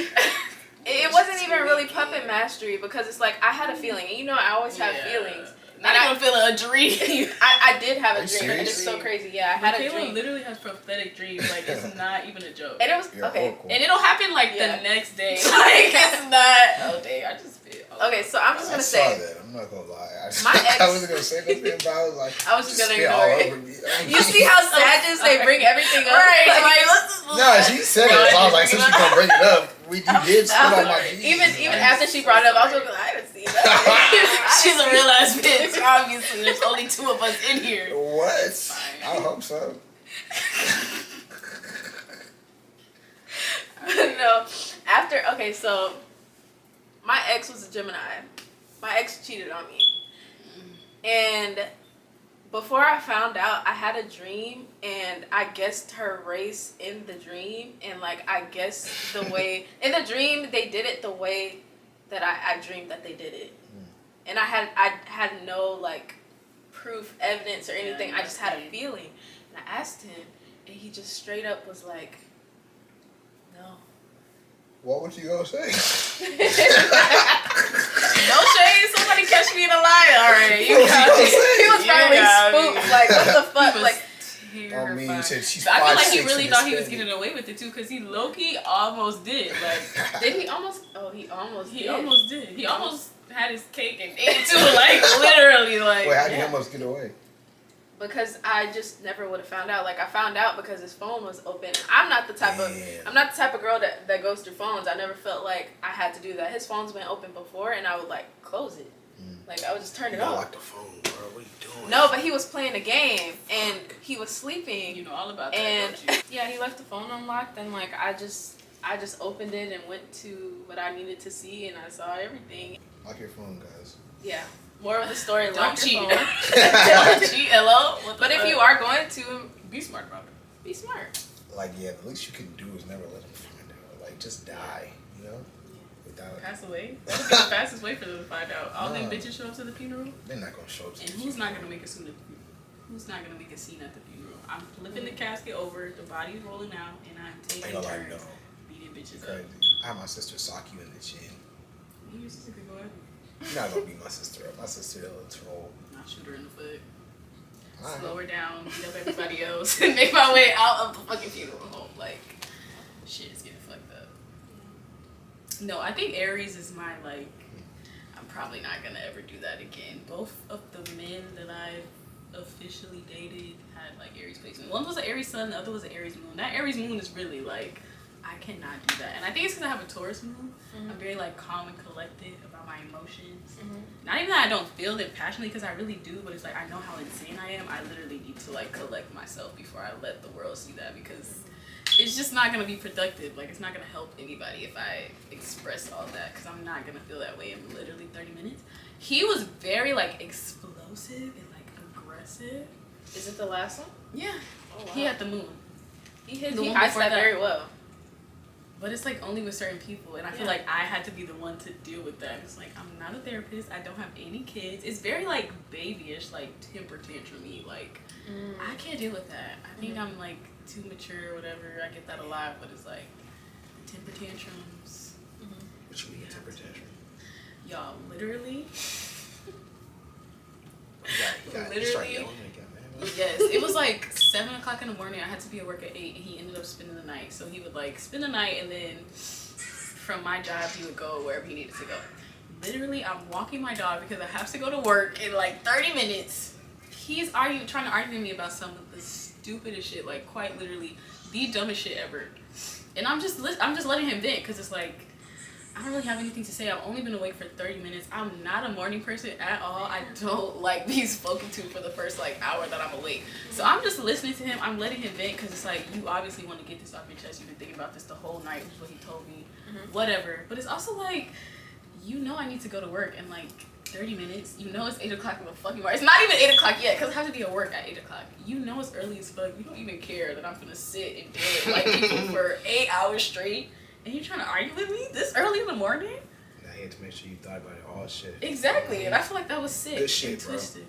It wasn't even really puppet mastery because it's like I had a feeling, and you know I always have feelings. Not even feeling a dream. I did have a Are you dream. serious? It's so crazy. Yeah, I had a Makayla dream. literally has prophetic dreams. Like it's not even a joke. And it was You're okay. awkward. And it'll happen like Yeah. the next day. Like it's not. Oh dang! I just feel. Okay, so I'm just I gonna saw say. that. I'm not gonna lie. My ex- I wasn't gonna say nothing, but I was like, I was just gonna spit ignore all it. over me. You see how Sagittarius they bring everything up? Right. Like, Like let's just. No, she said it. So I was like, since you gonna bring it up, you did spit on my jeans. even after she brought it up, I was like, I didn't see that. She's a real ass bitch. Obviously, there's only two of us in here. What? Fine. I hope so. No, okay, so my ex was a Gemini. My ex cheated on me, and before I found out, I had a dream, and I guessed her race in the dream, and like I guessed the way in the dream they did it the way that I dreamed that they did it, and I had no like proof, evidence, or anything. I just had a feeling, and I asked him, and he just straight up was like, "No." What would you gonna say? No shade, somebody catch me in a lie already. You What got was me. you gonna say? He was probably spooked. Like, what the fuck? Like, I mean, you said she's I feel like 5'6" he really and thought he was skinny. getting away with it too, because he low-key almost did. Like, did he almost? Oh, he almost he did. almost did. He almost had his cake and ate it too. Like, literally, like. Wait, how did he almost get away? Because I just never would have found out. Like, I found out because his phone was open. I'm not the type of girl that goes through phones. I never felt like I had to do that. His phone's been open before, and I would like close it. Like, I would just turn it off. Lock the phone, bro. What are you doing? No, but he was playing a game and he was sleeping. You know all about that, And don't you? yeah, he left the phone unlocked, and like I just opened it and went to what I needed to see, and I saw everything. Lock your phone, guys. Yeah. More of the story. Don't Lock cheat. your phone. Don't cheat. Hello. What the But if fuck? you are going to, be smart about it. be smart. Like, yeah, the least you can do is never let them find out. Like, just die, you know? Without. Pass away. That would be the fastest way for them to find out. All them bitches show up to the funeral. They're not gonna show up. And who's not gonna make a scene? Who's not gonna make a scene at the funeral? I'm flipping the casket over. The body's rolling out, and I'm taking Ain't turns no. beating bitches Crazy. up. I had my sister sock you in the chin. Your sister could go at me. You're not gonna beat my sister up. My sister a little troll. Not shoot her in the foot. Alright. Slow her down. Beat up everybody else, and make my way out of the fucking funeral home. Like, shit is getting fucked up. No, I think Aries is my like. I'm probably not gonna ever do that again. Both of the men that I've officially dated had like Aries placement. One was an Aries sun, the other was an Aries moon. That Aries moon is really like, I cannot do that. And I think it's because I have a Taurus moon. I'm very like calm and collected about my emotions. Not even that I don't feel them passionately, because I really do, but it's like I know how insane I am. I literally need to like collect myself before I let the world see that, because it's just not gonna be productive. Like, it's not gonna help anybody if I express all that, because I'm not gonna feel that way in literally 30 minutes. He was very, like, explosive and, like, aggressive. Is it the last one? Yeah. Oh, wow. He had the moon. He hides that very well. But it's, like, only with certain people, and I feel like I had to be the one to deal with that. It's like, I'm not a therapist. I don't have any kids. It's very, like, babyish, like, temper tantrum-y. Like, I can't deal with that. I think I'm, like, too mature or whatever. I get that a lot, but it's, like, temper tantrums. What you mean, temper tantrum? Y'all, literally. Literally. Yes, it was like 7 o'clock in the morning. I had to be at work at 8, and he ended up spending the night. So he would like spend the night, and then from my job, he would go wherever he needed to go. Literally, I'm walking my dog because I have to go to work in like 30 minutes. He's trying to argue with me about some of the stupidest shit, like quite literally the dumbest shit ever. And I'm just letting him vent because it's like, I don't really have anything to say. I've only been awake for 30 minutes. I'm not a morning person at all. I don't like being spoken to for the first like hour that I'm awake. So I'm just listening to him. I'm letting him vent because it's like, you obviously want to get this off your chest. You've been thinking about this the whole night, which is what he told me. Whatever. But it's also like, you know I need to go to work in like 30 minutes. You know it's 8 o'clock in the fucking morning. It's not even 8 o'clock yet because I have to be at work at 8 o'clock. You know it's early as fuck. You don't even care that I'm gonna sit and deal with like people for 8 hours straight. And you're trying to argue with me this early in the morning? I had to make sure you thought about it all shit. Exactly, and I feel like that was sick. Good shit, bro. Twisted.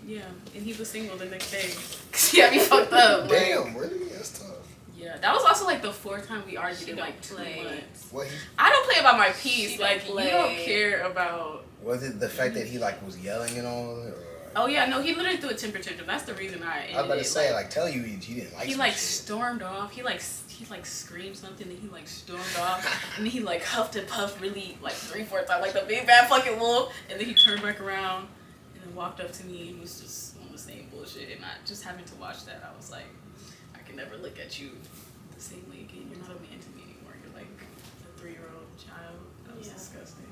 Yeah, and he was single the next day. Cause he had me fucked up. Damn, really? That's tough. Yeah, that was also like the 4th time we argued in like 2 months. What? I don't play about my peace. Like, you don't care about... Was it the fact that he like was yelling and all? Or? Oh yeah, no, he literally threw a temper tantrum. That's the reason I ended I was about to say, like tell you he didn't like. He some like shit. stormed off. He like screamed something, then he like stormed off, and then he like huffed and puffed really like 3-4 times, like the big bad fucking wolf, and then he turned back around and then walked up to me and was just on the same bullshit. And I just having to watch that, I was like, I can never look at you the same way again. You're not a man to me anymore. You're like a 3-year-old child. That was disgusting.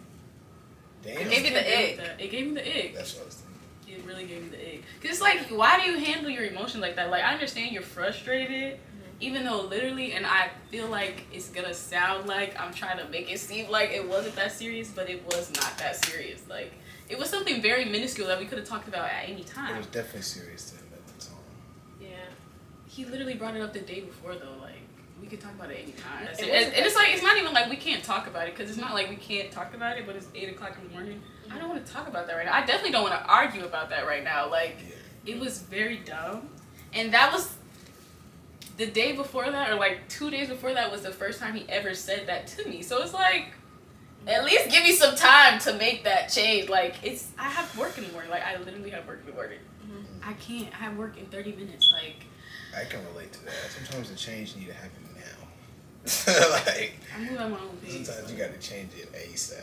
Damn. It gave me the ick. It gave me the ick. That's what I was thinking. It really gave me the ick. Cause it's like, why do you handle your emotions like that? Like, I understand you're frustrated, even though literally, and I feel like it's gonna sound like I'm trying to make it seem like it wasn't that serious, but it was not that serious. Like, it was something very minuscule that we could have talked about at any time. It was definitely serious to him at the time. Yeah. He literally brought it up the day before though. Like, we could talk about it any time. And it's like, it's not even like we can't talk about it, because it's not like we can't talk about it, but it's 8 o'clock in the morning. I don't want to talk about that right now. I definitely don't want to argue about that right now. Like, it was very dumb. And that was the day before that, or like 2 days before that, was the first time he ever said that to me. So it's like, at least give me some time to make that change. Like, I have work in the morning. Like, I literally have work in the morning. I can't. I have work in 30 minutes. Like, I can relate to that. Sometimes the change need to happen now. Like, I move at my own pace. Sometimes you got to change it ASAP.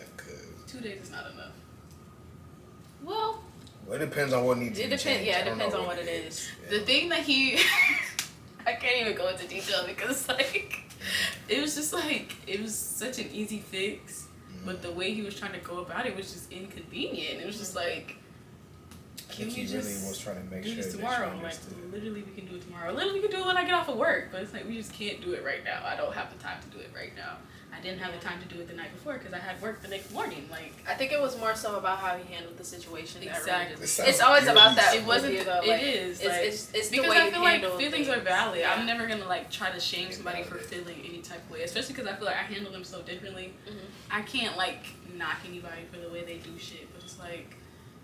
2 days is not enough. Well, it depends on what needs to be depends. changed. Yeah, it depends on what it is. The thing that he, I can't even go into detail because like, it was just like, it was such an easy fix, but the way he was trying to go about it was just inconvenient. It was just like, I think he really was trying to make do sure this that tomorrow? you Like, understood. literally, we can do it tomorrow. Literally, we can do it when I get off of work. But it's like, we just can't do it right now. I don't have the time to do it right now. I didn't have the time to do it the night before because I had work the next morning. Like, I think it was more so about how he handled the situation. Exactly. It's always about that. It wasn't. With you, though. It like, is. It's the because way I you feel like handle feelings things. are valid. Yeah. I'm never gonna like try to shame somebody for feeling any type of way, especially because I feel like I handle them so differently. I can't like knock anybody for the way they do shit, but it's like,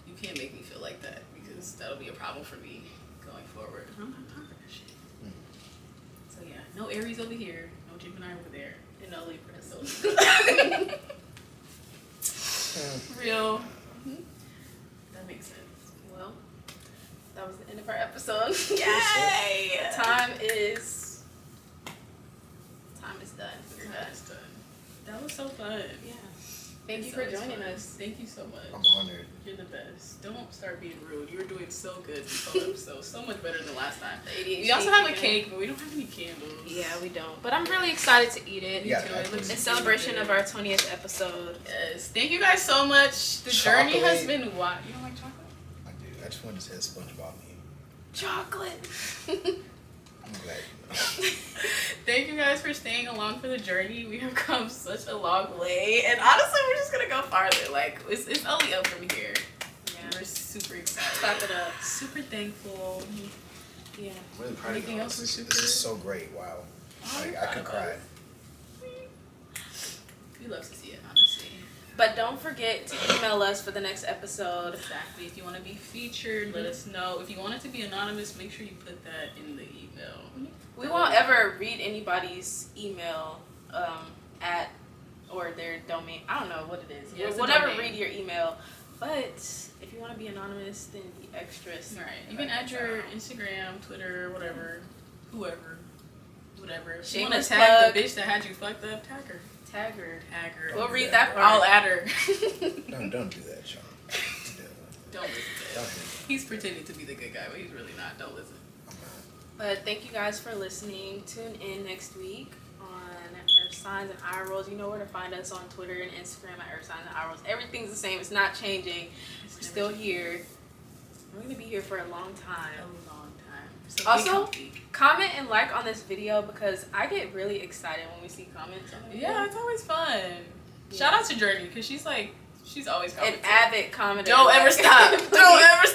you can't make me feel like that because that'll be a problem for me going forward. I don't have time for that shit. So yeah, no Aries over here, no Gemini over there, and no Libra. Real. That makes sense. Well, that was the end of our episode. Yay! Time is done. We're done. Done. That was so fun. Yeah. Thank you for joining us. Thank you so much. I'm honored. You're the best. Don't start being rude. You were doing so good this whole episode. So much better than last time. We also have a cake, but we don't have any candles. Yeah, we don't. But I'm really excited to eat it. Yeah, It looks In celebration good. of our 20th episode. Yes. Thank you guys so much. The journey has been wild. You don't like chocolate? I do. I just wanted to say SpongeBob meme. Chocolate. I'm glad. Thank you guys for staying along for the journey. We have come such a long way, and honestly, we're just gonna go farther. Like it's only up from here. Yeah, we're super excited. Clap it up. Super thankful. Yeah. I'm really proud Anything of else? This is so great. Wow. Like I could cry. We love to see it, honestly. But don't forget to email us for the next episode. Exactly. If you want to be featured, let us know. If you want it to be anonymous, make sure you put that in the email. We won't ever read anybody's email at or their domain. I don't know what it is. Yeah, we'll never read your email. But if you want to be anonymous, then be extra. Right. You can add your Instagram, Twitter, whatever, whoever, whatever. If you want to Shameless tag plug. the bitch that had you fucked up, tag her. Tag her. Tag her. We'll read that part. I'll add her. Don't do that, Sean. Don't listen to him. He's pretending to be the good guy, but he's really not. Don't listen. But thank you guys for listening. Tune in next week on Earth Signs and Eye Rolls. You know where to find us on Twitter and Instagram at Earth Signs and Eye Rolls. Everything's the same. It's not changing. We're still here. We're going to be here for a long time. A long time. So Also, comment and like on this video because I get really excited when we see comments on it. yeah, it's always fun. Yeah. Shout out to Journey because she's always an commenting. avid commenter. Don't ever stop. Don't ever